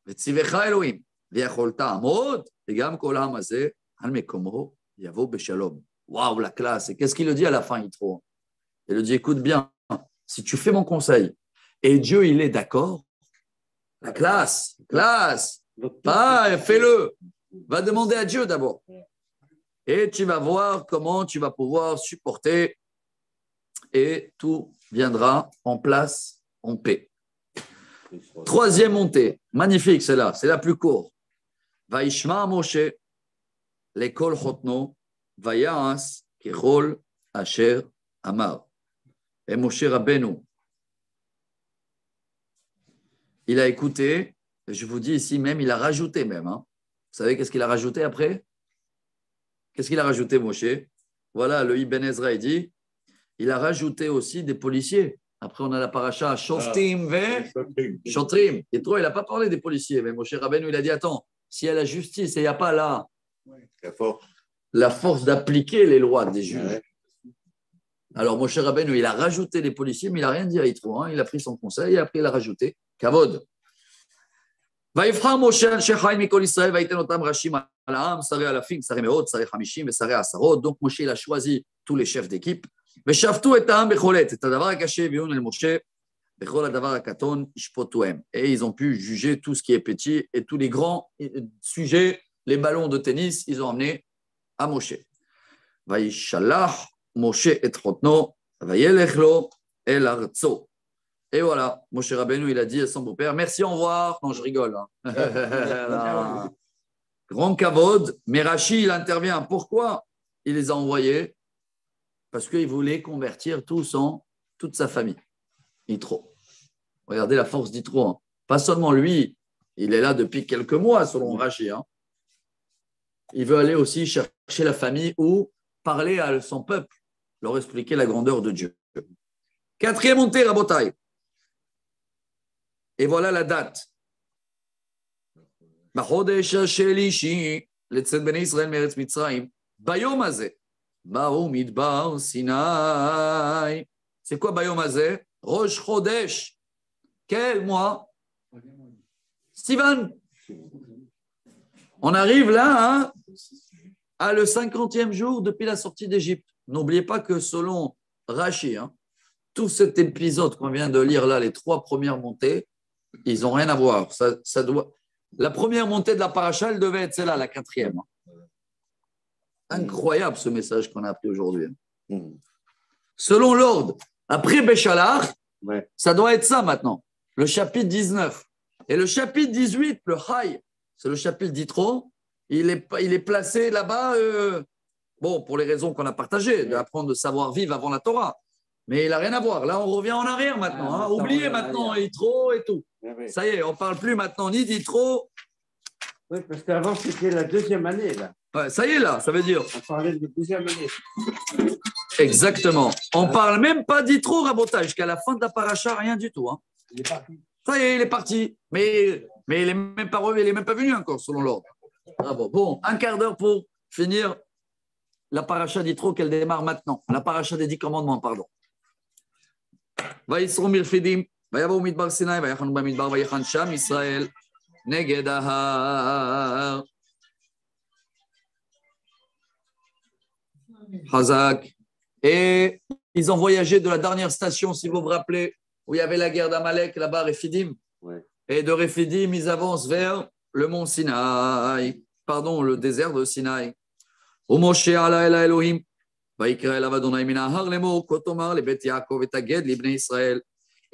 וציווך אלוהים ויכולת לעמוד וגם כל העם הזה על מקומו יבוא בשלום. Waouh, la classe. Et qu'est-ce qu'il le dit à la fin, Yitro? Il le dit, écoute bien, si tu fais mon conseil, et Dieu, il est d'accord. La classe. Fais-le. Va demander à Dieu d'abord. Et tu vas voir comment tu vas pouvoir supporter et tout viendra en place en paix. Troisième montée. Magnifique, c'est la plus courte. Vaishma Moshe, l'école Chotno, Vayas, Kechol, Asher, Amar. Et Moshe Rabbeinu, il a écouté, je vous dis ici même, il a rajouté même. Hein. Vous savez qu'est-ce qu'il a rajouté après? Qu'est-ce qu'il a rajouté, Moshe? Voilà, le Ibn Ezra dit, il a rajouté aussi des policiers. Après, on a la paracha Shoftim Shotrim. Et toi, il n'a pas parlé des policiers, mais Moshe Rabbeinu, il a dit, attends, s'il y a la justice et il n'y a pas la force d'appliquer les lois des juges. Alors, Moshe Rabbeinu, il a rajouté des policiers, mais il n'a rien dit à Yitro. Hein. Il a pris son conseil et après, il a rajouté. Kavod. ויבחר משה אנשי חיל מכל ישראל ויתן אותם ראשים על העם, שרי אלפים, שרי מאות, שרי 50 ושרי עשרות. Donc Moshe il a choisi tous les chefs d'équipe. ושפטו את העם בכל עת. את הדבר הקשה הביאון אל משה, בכל הדבר הקטון ישפטוהם. Et ils ont pu juger tout ce qui est petit et tous les grands sujets, les ballons de tennis, ils ont amené à Moshe. וישלח משה את חותנו וילך לו אל ארצו. Et voilà, Moshe Rabbeinu, il a dit à son beau-père, merci, au revoir. Non, je rigole. Hein. Grand kavod, mais Rashi, il intervient. Pourquoi il les a envoyés? Parce qu'il voulait convertir toute sa famille. Yitro. Regardez la force d'Yitro. Hein. Pas seulement lui, il est là depuis quelques mois, selon Rashi. Hein. Il veut aller aussi chercher la famille ou parler à son peuple, leur expliquer la grandeur de Dieu. Quatrième montée, Rabotai. Et voilà la date. בחודש השלישי לצאת בני ישראל מארץ מצרים, ביום הזה באו מדבר סיני. C'est quoi ביום הזה? ראש חודש. Quel mois? Sivan. On arrive là hein, à le 50e jour depuis la sortie d'Égypte. N'oubliez pas que selon Rashi, hein, tout cet épisode qu'on vient de lire là, les 3 premières montées, ils n'ont rien à voir. Ça doit... La première montée de la paracha, elle devait être celle-là, la 4e. Incroyable ce message qu'on a appris aujourd'hui. Selon l'ordre, après Béchalach, ça doit être ça maintenant, le chapitre 19. Et le chapitre 18, le Haï, c'est le chapitre d'Yitro, il est placé là-bas, bon, pour les raisons qu'on a partagées, d'apprendre de savoir vivre avant la Torah. Mais il n'a rien à voir. Là, on revient en arrière maintenant. Hein. Oubliez maintenant Yitro et tout. Ça y est, on ne parle plus maintenant ni d'Yitro. Oui, parce qu'avant, c'était la 2e année. Là. Ouais, ça y est, là, ça veut dire. On parlait de 2e année. Exactement. On ne parle même pas d'Yitro, Rabotage, jusqu'à la fin de la paracha, rien du tout. Hein. Il est parti. Ça y est, il est parti. Mais il n'est même pas revenu, il n'est même pas venu encore, selon l'ordre. Bravo. Bon, un quart d'heure pour finir la paracha d'Yitro qu'elle démarre maintenant. La paracha des 10 commandements, pardon. ויסרו מרפידים, ויבואו מדבר סיני, ויחנו במדבר, ויחן שם ישראל נגד ההר. Hazak. Et ils ont voyagé de la dernière station, si vous vous rappelez, où il y avait la guerre d'Amalek, là-bas, Rephidim. Ouais. Et de Rephidim, ils avancent vers le mont Sinaï, pardon, le désert de Sinaï. Où Moshe alla el Elohim. Et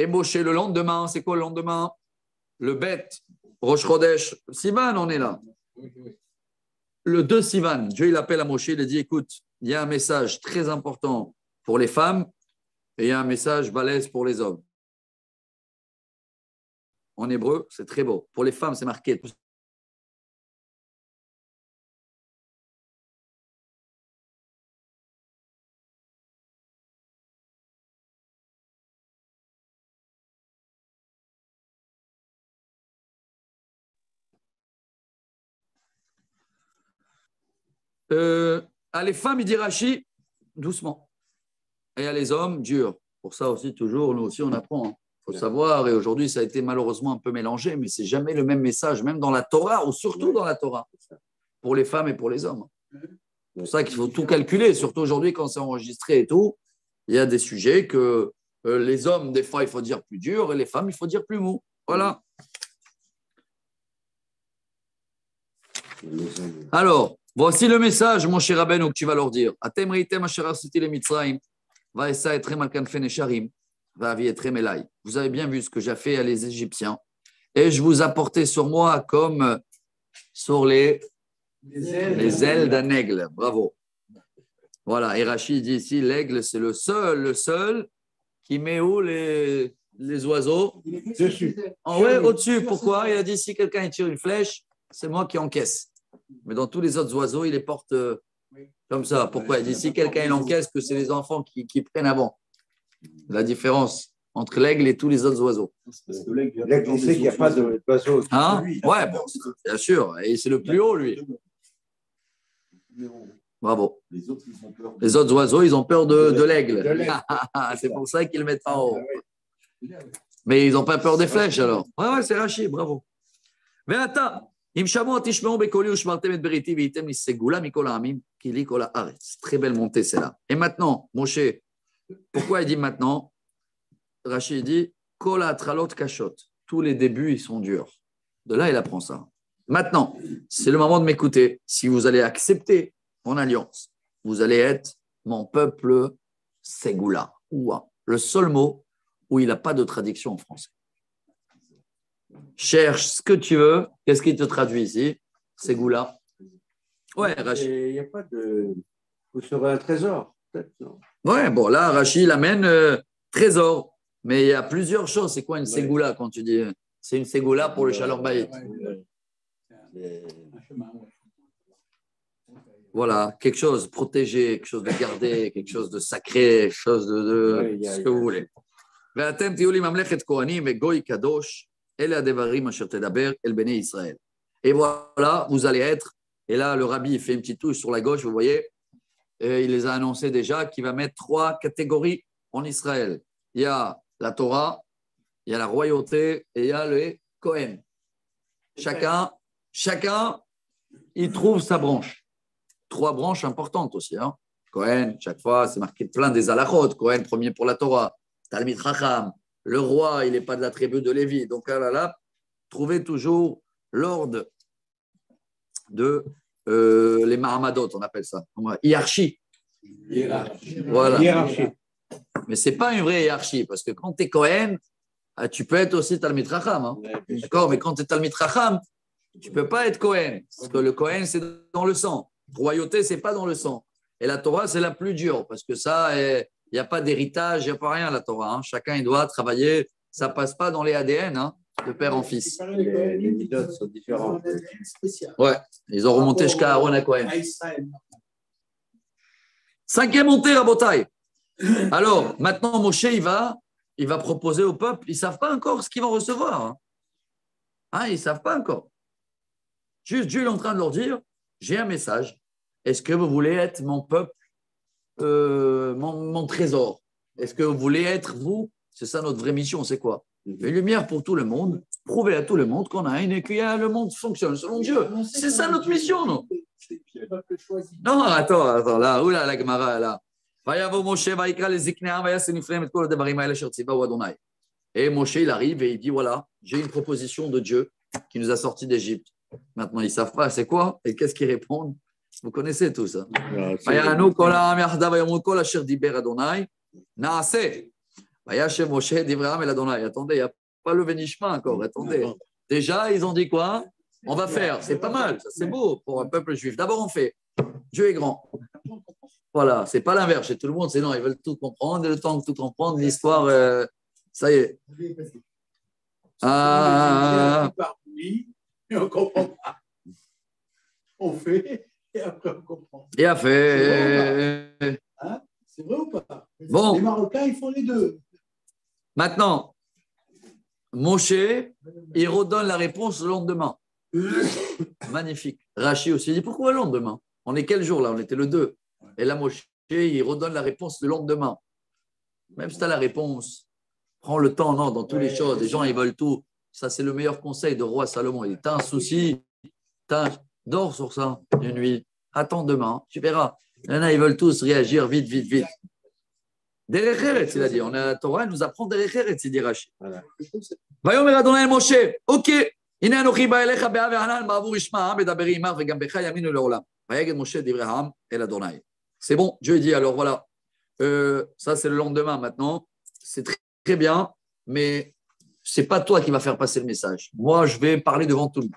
Moshe, le lendemain, c'est quoi le lendemain? Le Beth, Rosh Chodesh, Sivan, on est là. Le 2 Sivan, Dieu il appelle à Moshe, il dit écoute, il y a un message très important pour les femmes et il y a un message balèze pour les hommes. En hébreu, c'est très beau. Pour les femmes, c'est marqué. À les femmes, il dit Rashi, doucement. Et à les hommes, dur. Pour ça aussi, toujours, nous aussi, on apprend. Il faut savoir, et aujourd'hui, ça a été malheureusement un peu mélangé, mais c'est jamais le même message, même dans la Torah, ou surtout dans la Torah, pour les femmes et pour les hommes. C'est pour ça qu'il faut tout calculer, surtout aujourd'hui, quand c'est enregistré et tout. Il y a des sujets que les hommes, des fois, il faut dire plus dur, et les femmes, il faut dire plus mou. Voilà. Alors, voici le message, mon cher Rabbeinu, que tu vas leur dire. Atem reitem asher asuti le Mitzrayim, va'esa etrem al kanfei nesharim, va'avi etrem elai. Vous avez bien vu ce que j'ai fait à les Égyptiens. Et je vous apportais sur moi comme sur les ailes d'un aigle. Bravo. Voilà. Et Rachid dit ici, l'aigle, c'est le seul qui met où les oiseaux? Dessus. Ouais, au-dessus. Pourquoi? Il a dit, si quelqu'un tire une flèche, c'est moi qui encaisse. Mais dans tous les autres oiseaux, il les porte comme ça. Pourquoi? Il dit, si quelqu'un encaisse, que c'est les enfants qui prennent avant. La différence entre l'aigle et tous les autres oiseaux. L'aigle, on sait qu'il n'y a pas d'oiseau. Hein? Ouais, bon, bien sûr. Et c'est le plus haut, lui. Bravo. Les autres oiseaux, ils ont peur de l'aigle. C'est pour ça qu'ils le mettent en haut. Mais ils n'ont pas peur des flèches, alors. Ouais, c'est Rachid, bravo. Mais attends. Très belle montée, c'est là. Et maintenant, Moshe, pourquoi il dit maintenant? Rachid dit Kola tralot kashot. Tous les débuts, ils sont durs. De là, il apprend ça. Maintenant, c'est le moment de m'écouter. Si vous allez accepter mon alliance, vous allez être mon peuple Ségoula. Le seul mot où il n'a pas de traduction en français. Cherche ce que tu veux. Qu'est-ce qui te traduit ici? Ségoula. Ouais, Rachid. Il n'y a pas de. Vous serez un trésor, peut-être. Ouais, bon, là, Rachid l'amène trésor. Mais il y a plusieurs choses. C'est quoi une ségoula quand tu dis? C'est une ségoula pour le Shalom Bayit. Voilà, quelque chose protégé, quelque chose de gardé, quelque chose de sacré, quelque chose de ce que vous voulez. ואתם תהיו לי ממלכת כהנים וגוי קדוש, אלה הדברים אשר תדבר אל בני ישראל. Et voilà, vous allez être, et là le rabbi il fait une petite touche sur la gauche, vous voyez, il les a annoncés déjà qu'il va mettre 3 catégories en Israël. Il y a la Torah, il y a la royauté et il y a le Kohen. Chacun, il trouve sa branche. 3 branches importantes aussi. Hein. Kohen, chaque fois, c'est marqué plein des halachot. Kohen, premier pour la Torah. Talmid Chacham. Le roi, il n'est pas de la tribu de Lévi. Donc là, trouvez toujours l'ordre de les Mahamadot, on appelle ça. Hiérarchie. Voilà. Hiérarchie. Mais ce n'est pas une vraie hiérarchie, parce que quand tu es Kohen, tu peux être aussi Talmid Chacham. Hein. D'accord, mais quand tu es Talmid Chacham, tu ne peux pas être Kohen. Parce que le Kohen, c'est dans le sang. Royauté, ce n'est pas dans le sang. Et la Torah, c'est la plus dure, parce que ça, il n'y a pas d'héritage, il n'y a pas rien, la Torah. Hein. Chacun, il doit travailler. Ça ne passe pas dans les ADN, hein, de père en fils. Les midotes sont différents. Ouais, ils ont remonté jusqu'à Aaron à Kohen. 5e montée, Rabotai. Alors, maintenant, Moshe, il va proposer au peuple. Ils ne savent pas encore ce qu'ils vont recevoir. Hein, ils ne savent pas encore. Juste, Dieu est en train de leur dire, j'ai un message. Est-ce que vous voulez être mon peuple, mon trésor? Est-ce que vous voulez être, vous? C'est ça notre vraie mission, c'est quoi? Une lumière pour tout le monde, prouver à tout le monde qu'on a une et que le monde fonctionne selon Dieu. C'est ça notre mission, non? Non, attends, là, oula, la Gemara, là. Et Moshe, il arrive et il dit, voilà, j'ai une proposition de Dieu qui nous a sortis d'Égypte. Maintenant, ils ne savent pas c'est quoi et qu'est-ce qu'ils répondent. Vous connaissez tout ça. Attendez, il n'y a pas le vénichement encore. Attendez. Déjà, ils ont dit quoi? On va faire. C'est pas mal. C'est beau pour un peuple juif. D'abord, on fait. Dieu est grand. Voilà. C'est pas l'inverse. Chez tout le monde, c'est non. Ils veulent tout comprendre. Et le temps de tout comprendre, l'histoire, ça y est. Et on ne comprend pas. On fait et après on comprend. Et a fait. Hein? C'est vrai ou pas? Bon. Les Marocains, ils font les deux. Maintenant, Moshe, il redonne la réponse le lendemain. Magnifique. Rachi aussi dit pourquoi le lendemain? On est quel jour là? On était le 2. Et là, Moshe, il redonne la réponse le lendemain. Même si tu as la réponse, prends le temps, non, dans toutes les choses. Les gens, ils veulent tout. Ça, c'est le meilleur conseil de roi Salomon. Il dit, t'as un souci, dors sur ça une nuit. Attends demain, tu verras. Il y en a, ils veulent tous réagir vite. Derech Eretz, il a dit. On a la Torah, elle nous apprend Derech Eretz, il dit Rashi. Vayomer Adonai Moshe, ok. הנה אנוכי בא אליך באב וענן בעבור ישמע העם ודברי עמך וגם בך יאמינו לעולם. ויגד משה דברי העם אל אדוני. C'est bon, Dieu dit alors voilà. Ça c'est le lendemain maintenant. C'est très bien, mais c'est pas toi qui va faire passer le message. Moi, je vais parler devant tout le monde.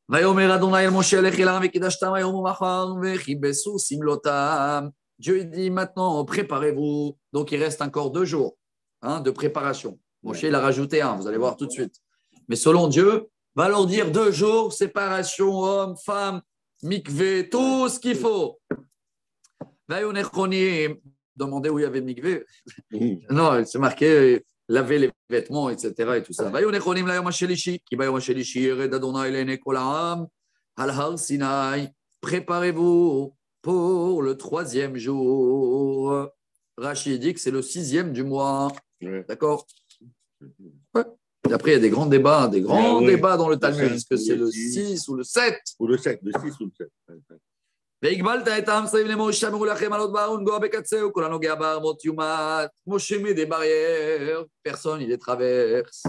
ויאמר אדוני אל משה לך אל העם וקידשתם היום ומחר וכיבסו שמלותם. Dieu dit maintenant, préparez-vous. Donc il reste encore 2 jours de préparation. Moshe, il a rajouté 1, vous allez voir tout de suite. Mais selon Dieu, va leur dire 2 jours, séparation, homme, femme, mikvé, tout ce qu'il faut. Demandez où il y avait mikvé. Non, c'est marqué laver les vêtements, etc. et tout ça. Préparez-vous pour le 3e jour. Rachid dit que c'est le 6e du mois. D'accord? Ouais. Et après, il y a des grands débats, débats dans le Talmud. Est-ce que c'est le 6 ou le 7? Ou le 7, le 6 ou le 7. Moshe met des barrières, personne il les traverse.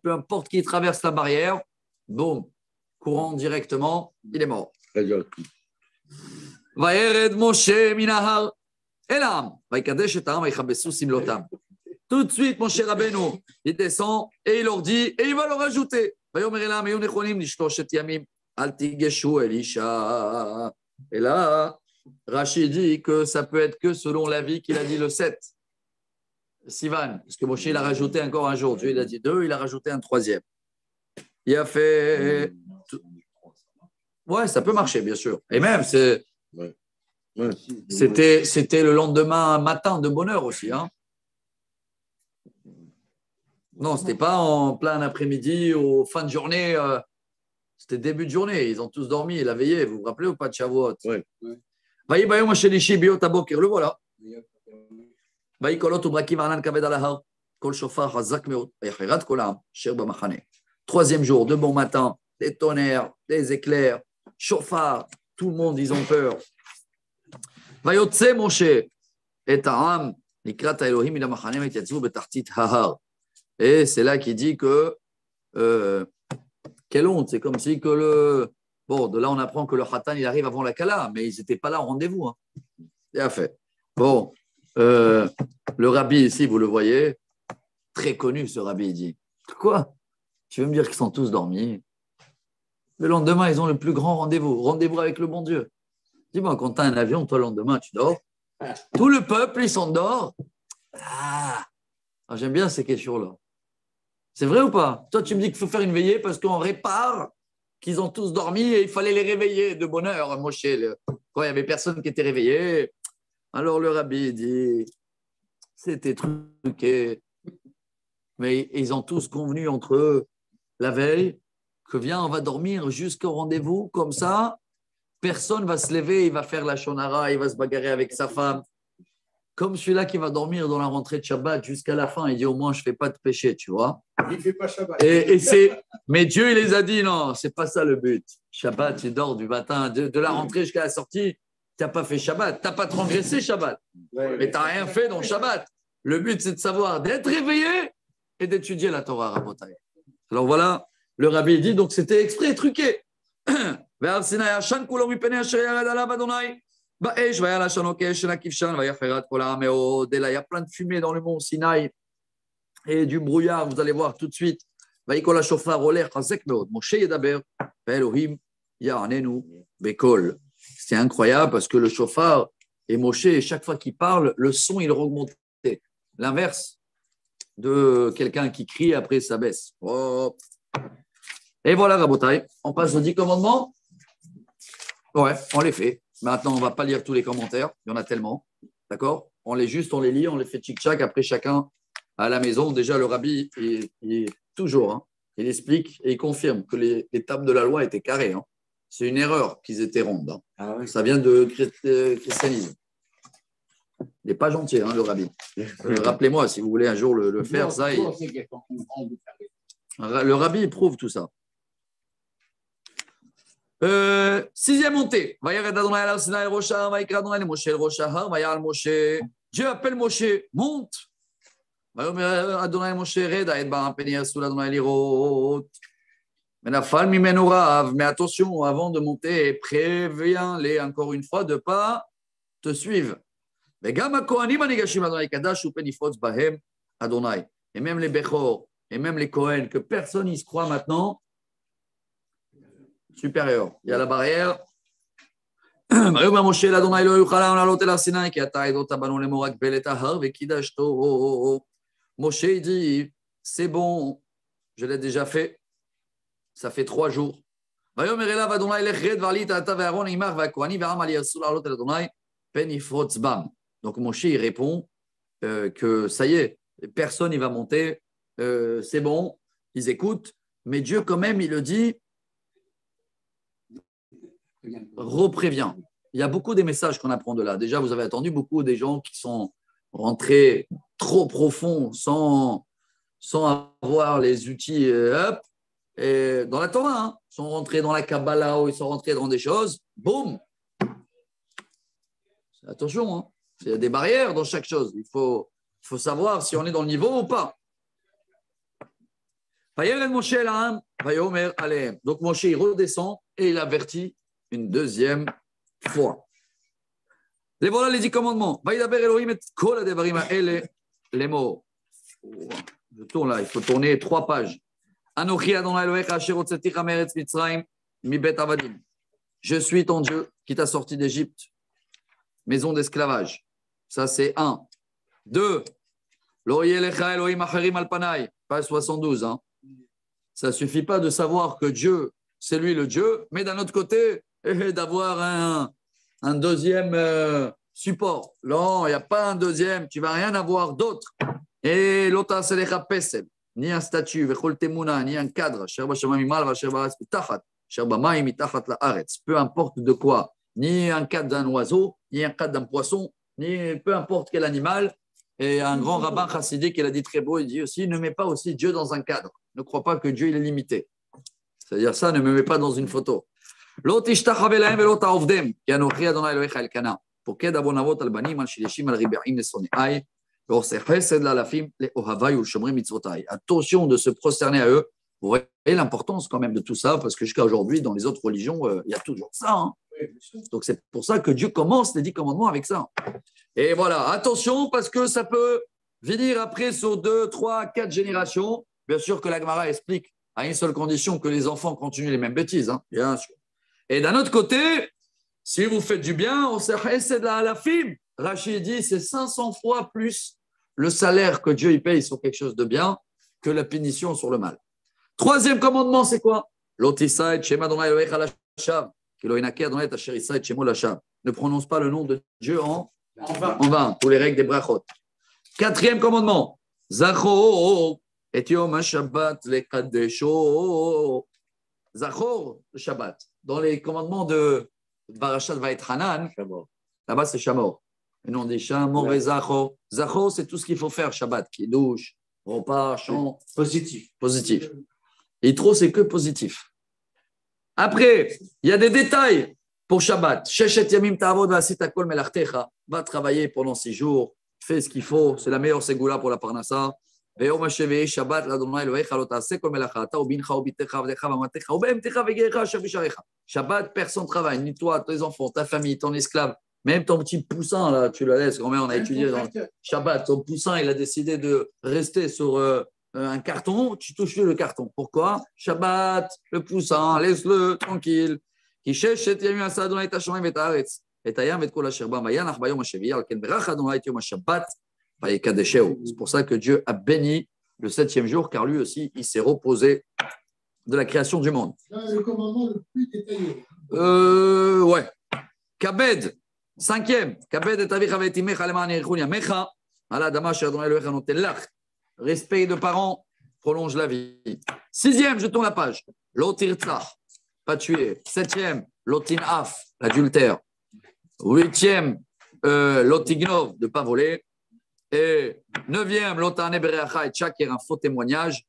Peu importe qui traverse la barrière, boum, courant directement, il est mort. וירד משה מן ההר אל העם, ויקדש את העם ויכבסו סמלותם. Tout de suite, Moshe Rabbeinu, il descend et il leur dit, et il va leur ajouter. ויאמר אל העם, היו נכונים לשלושת ימים, אל תיגשו אל אישה. Et là, Rachid dit que ça peut être que selon l'avis qu'il a dit le 7. Sivan, parce que Moshe, il a rajouté encore un jour. Dieu, il a dit 2, il a rajouté un 3e. Il a fait... Ouais, ça peut marcher, bien sûr. Et même, Ouais. Ouais. c'était le lendemain matin de bonne heure aussi. Hein. Non, c'était pas en plein après-midi ou fin de journée. C'était début de journée. Ils ont tous dormi. Il a veillé. Vous vous rappelez ou pas de Shavuot? Ouais. Le voilà. Troisième jour, de bon matin, des tonnerres, des éclairs, chauffard, tout le monde, ils ont peur. ויוצא משה את העם לקראת האלוהים מן המחנה והתייצבו בתחתית ההר. Et c'est là qu'il dit que quelle honte, c'est comme si que le... Bon, de là on apprend que le Khatan il arrive avant la Kala, mais ils n'étaient pas là au rendez-vous. Hein. Bien fait. Bon, le rabbi ici, vous le voyez, très connu ce rabbi, il dit. Quoi? Tu veux me dire qu'ils sont tous dormis? Le lendemain, ils ont le plus grand rendez-vous. Rendez-vous avec le bon Dieu. Dis-moi, quand tu as un avion, toi, le lendemain, tu dors. Tout le peuple, ils s'endort. Ah, j'aime bien ces questions-là. C'est vrai ou pas? Toi, tu me dis qu'il faut faire une veillée parce qu'on répare qu'ils ont tous dormi et il fallait les réveiller de bonne heure. Moshe, quand il n'y avait personne qui était réveillé. Alors, le rabbi dit, c'était truqué. Mais ils ont tous convenu entre eux la veille que viens, on va dormir jusqu'au rendez-vous, comme ça, personne ne va se lever, il va faire la shonara, il va se bagarrer avec sa femme. Comme celui-là qui va dormir dans la rentrée de Shabbat jusqu'à la fin, il dit au moins je ne fais pas de péché, tu vois. Il ne fait pas Shabbat. Mais Dieu, il les a dit non, ce n'est pas ça le but. Shabbat, tu dors du matin, de la rentrée jusqu'à la sortie, tu n'as pas fait Shabbat, tu n'as pas transgressé Shabbat, mais tu n'as rien fait dans Shabbat. Le but, c'est de savoir, d'être réveillé et d'étudier la Torah, Rabotai. Alors voilà, le rabbi dit, donc c'était exprès truqué. Il y a plein de fumée dans le mont Sinaï et du brouillard, vous allez voir tout de suite. C'est incroyable parce que le chauffard et Moshe, chaque fois qu'il parle, le son il augmente. L'inverse de quelqu'un qui crie après ça baisse. Oh. Et voilà, Rabotai, on passe aux 10 commandements. Ouais, on les fait. Maintenant, on ne va pas lire tous les commentaires, il y en a tellement. D'accord? On les lit, on les fait tchic-tchac. Après, chacun à la maison. Déjà, le rabbi, il toujours, hein, il explique et il confirme que les tables de la loi étaient carrées. Hein. C'est une erreur qu'ils étaient rondes. Hein. Ah oui. Ça vient de christianisme. Il n'est pas gentil, hein, le rabbi. Rappelez-moi, si vous voulez un jour le faire, ça. Le rabbi, il prouve tout ça. Sixième montée. Dieu appelle Moshe, monte. Mais attention, avant de monter, préviens-les encore une fois de ne pas te suivre. Et même les Bechor, et même les Kohen, que personne n'y se croit maintenant, supérieur. Il y a la barrière. Moshe dit, c'est bon, je l'ai déjà fait, ça fait 3 jours. Donc Moshe il répond que ça y est, personne ne va monter, c'est bon, ils écoutent, mais Dieu quand même il le dit, reprévient. Il y a beaucoup des messages qu'on apprend de là. Déjà, vous avez entendu beaucoup des gens qui sont rentrés trop profond sans avoir les outils et dans la Torah. Hein. Ils sont rentrés dans la Kabbalah ou ils sont rentrés dans des choses. Boum. Attention, hein. Il y a des barrières dans chaque chose. Il faut savoir si on est dans le niveau ou pas. Donc Moshe il redescend et il avertit une deuxième fois. Les voilà les 10 commandements. Les mots. Je tourne là, il faut tourner 3 pages. Je suis ton Dieu qui t'a sorti d'Égypte, maison d'esclavage. Ça c'est 1. 2. Page 72. Hein. Ça ne suffit pas de savoir que Dieu c'est lui le Dieu, mais d'un autre côté, d'avoir un deuxième support. Non, il n'y a pas un deuxième, tu ne vas rien avoir d'autre. Et l'autre, c'est les pesel, ni un statut, ni un cadre, peu importe de quoi, ni un cadre d'un oiseau, ni un cadre d'un poisson, ni peu importe quel animal. Et un grand rabbin chassidique, il a dit très beau, il dit aussi, ne mets pas aussi Dieu dans un cadre. Ne crois pas que Dieu il est limité. C'est-à-dire ça, ne me mets pas dans une photo. L'autre ishtachavelahem velot haovdem, ki anochi Adonai Elohecha elkana. Poked avon avot al banim al shileshim al ribeim lesoneai, ve'oseh chesed lalafim leohavai ulshomrim mitzvotai. Attention de se prosterner à eux. Vous voyez l'importance quand même de tout ça, parce que jusqu'à aujourd'hui, dans les autres religions, il y a toujours ça. Hein. Donc c'est pour ça que Dieu commence les 10 commandements avec ça. Et voilà, attention, parce que ça peut venir après sur 2, 3, 4 générations. Bien sûr que la Gemara explique à une seule condition, que les enfants continuent les mêmes bêtises, hein, bien sûr. Et d'un autre côté, si vous faites du bien, on c'est de la film. Rachid dit, c'est 500 fois plus le salaire que Dieu y paye sur quelque chose de bien que la punition sur le mal. Troisième commandement, c'est quoi? Ne prononce pas le nom de Dieu en vain, pour les règles des brachot. Quatrième commandement, Zachor et Yom Shabbat le Kadesho. Zachor, le Shabbat. Dans les commandements de Parashat Vaetchanan, là-bas c'est Shamor. Et nous on dit Shamor et Zachor. Zachor, c'est tout ce qu'il faut faire, Shabbat, qui douche, repas, chant. Positif. Et trop, c'est que positif. Après, il y a des détails pour Shabbat. Sheshet Yamim Ta'avod V'asita Kol Melartecha. Va travailler pendant 6 jours, fais ce qu'il faut, c'est la meilleure ségoula pour la parnassa. Ve'yom HaShevi'i Shabbat l'Adonai Elohecha lo ta'aseh kol melacha ata ubincha ubitecha v'decha v'amatecha ube'emtecha v'gerecha asher b'sharecha. Shabbat, personne ne travaille, ni toi, tes enfants, ta famille, ton esclave, même ton petit poussin, là, tu le laisses. Grand-mère, on a étudié dans Shabbat, ton poussin, il a décidé de rester sur un carton, tu touches le carton. Pourquoi? Shabbat, le poussin, laisse-le tranquille. Ki sheshet yamim asa Adonai et hashamayim et haaretz et hayam et kol asher ba mayanach bayom hashevi'i al ken berach Adonai et yom hashabbat vayekadesheu. C'est pour ça que Dieu a béni le 7e jour, car lui aussi, il s'est reposé de la création du monde. C'est le commandement le plus détaillé. Ouais. Kabed, 5e. Kabed et avicha ve'etimecha leman yerichun yamecha ala adama asher Adonai Elohecha noten lach. Respect de parents prolonge la vie. 6e, je tourne la page. Lotirtzach, pas tuer. 7e, lotinaf, l'adultère. 8e, lotignov, de ne pas voler. Et 9e, lotane bereacha et tchakir, un faux témoignage.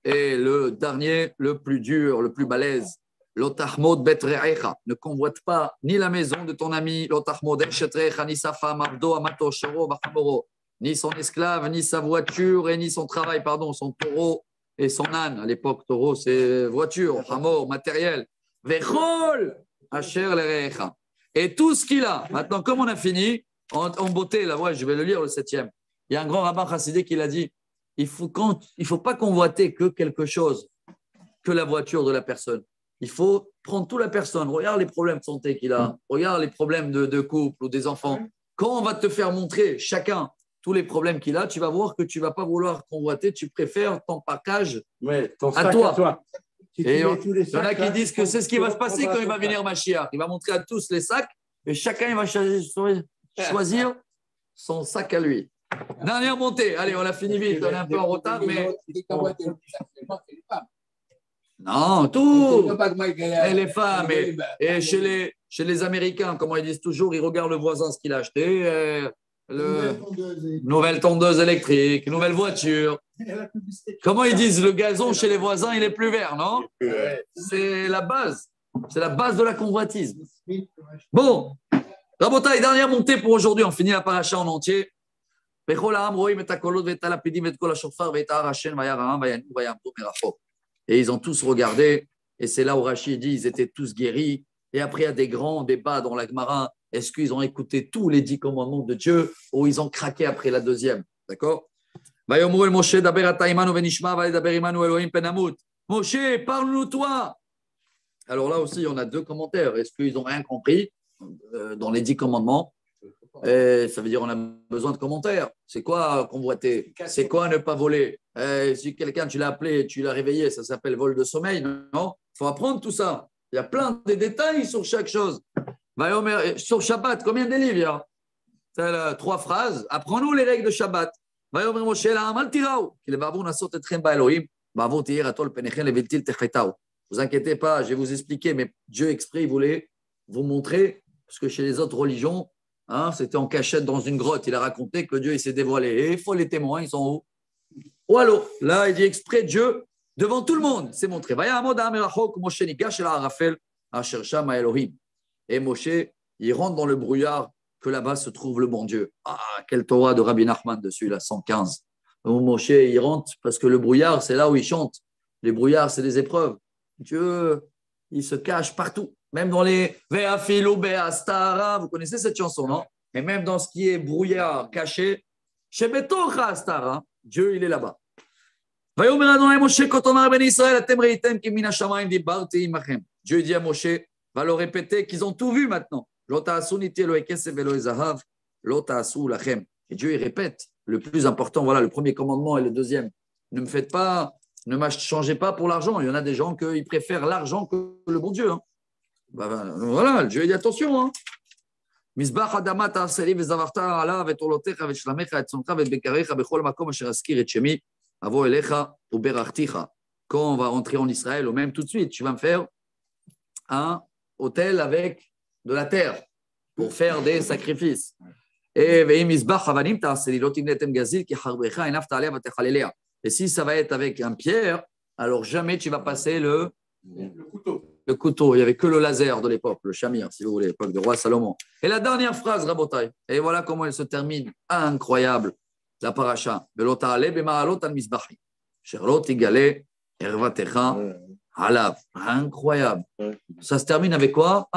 Et le dernier, le plus dur, le plus balèze, lotahmod betreecha, ne convoite pas ni la maison de ton ami, lotahmod eshetreecha, ni sa femme, abdo, amato, shoro, bachamoro, ni son esclave, ni sa voiture, et ni son travail, son taureau et son âne. À l'époque, taureau, c'est voiture, hamor, matériel. Vechol, asher lereecha. Et tout ce qu'il a. Maintenant, comme on a fini, en beauté, là, ouais, je vais le lire, le 7e. Il y a un grand rabbin chassidique qui l'a dit, il ne faut pas convoiter que quelque chose, que la voiture de la personne. Il faut prendre toute la personne. Regarde les problèmes de santé qu'il a, regarde les problèmes de couple ou des enfants. Quand on va te faire montrer chacun tous les problèmes qu'il a, tu vas voir que tu ne vas pas vouloir convoiter, tu préfères ton package à toi. Et il y en a qui disent que c'est ce qui va se passer quand il va venir Mashiach. Il va montrer à tous les sacs et chacun il va choisir son sac à lui. Dernière montée. Allez, on a fini vite. On est un peu en retard, mais. Non, tout. Et les femmes. Et chez les Américains, comment ils disent toujours, ils regardent le voisin ce qu'il a acheté. Nouvelle tondeuse électrique, nouvelle voiture. Comment ils disent le gazon chez les voisins, il est plus vert, non? C'est la base. C'est la base de la convoitise. Bon, Rabotaï, dernière montée pour aujourd'hui. On finit la paracha en entier. Et ils ont tous regardé. Et c'est là où Rachid dit ils étaient tous guéris. Et après, il y a des grands débats dans la Gemara. Est-ce qu'ils ont écouté tous les 10 commandements de Dieu ou ils ont craqué après la deuxième? D'accord? Moshe, parle-nous toi. Alors là aussi, on a 2 commentaires. Est-ce qu'ils n'ont rien compris dans les 10 commandements? Et ça veut dire on a besoin de commentaires. C'est quoi convoiter? C'est quoi ne pas voler? Si quelqu'un, tu l'as appelé, tu l'as réveillé, ça s'appelle vol de sommeil, non? Il faut apprendre tout ça. Il y a plein de détails sur chaque chose. Sur Shabbat, combien de livres il y a? 3 phrases. Apprends-nous les règles de Shabbat. Vous inquiétez pas, je vais vous expliquer, mais Dieu exprès, il voulait vous montrer, parce que chez les autres religions, c'était en cachette dans une grotte. Il a raconté que Dieu il s'est dévoilé. Et il faut les témoins, ils sont où? Ou alors, là, il dit exprès Dieu, devant tout le monde, c'est montré. Et Moshe, il rentre dans le brouillard que là-bas se trouve le bon Dieu. Ah, quel Torah de Rabbi Nachman dessus, là, 115. Donc, Moshe, il rentre parce que le brouillard, c'est là où il chante. Les brouillards, c'est des épreuves. Dieu, il se cache partout. Même dans les Ve'afilu be'astara, vous connaissez cette chanson, non? Et même dans ce qui est brouillard caché, Shebetocha astara, Dieu, il est là-bas. Dieu dit à Moshe, va leur répéter qu'ils ont tout vu maintenant. Et Dieu, il répète le plus important, voilà, le premier commandement et le deuxième. Ne me faites pas, ne changez pas pour l'argent. Il y en a des gens qui préfèrent l'argent que le bon Dieu. Voilà, Dieu dit attention. Quand on va rentrer en Israël, ou même tout de suite, tu vas me faire un hôtel avec de la terre pour faire des sacrifices. Et si ça va être avec un pierre, alors jamais tu vas passer le couteau. Il n'y avait que le laser de l'époque, le shamir, si vous voulez, l'époque du roi Salomon. Et la dernière phrase, Rabotai, et voilà comment elle se termine, incroyable, la paracha. Incroyable. Ça se termine avec quoi?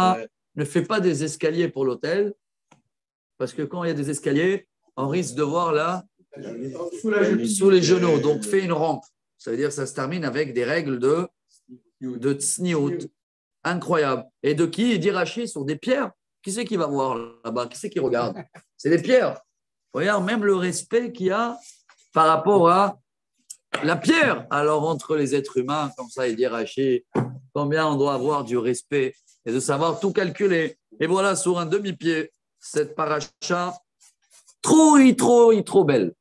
Ne fais pas des escaliers pour l'hôtel, parce que quand il y a des escaliers, on risque de voir là, sous les genoux. Donc, fais une rampe. Ça veut dire que ça se termine avec des règles de tsniout. Incroyable. Et de qui? Il dit Rachi sur des pierres. Qui c'est qui va voir là-bas? Qui c'est qui regarde? C'est des pierres. Regarde même le respect qu'il y a par rapport à la pierre. Alors, entre les êtres humains, comme ça, il dit Rachi, combien on doit avoir du respect et de savoir tout calculer. Et voilà, sur un demi-pied, cette paracha trop belle.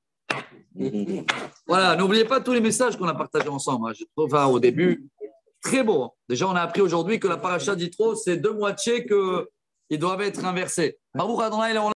Voilà, n'oubliez pas tous les messages qu'on a partagés ensemble. Je trouve au début très beau. Déjà, on a appris aujourd'hui que la paracha d'Yitro, c'est 2 moitiés qu'ils doivent être inversés.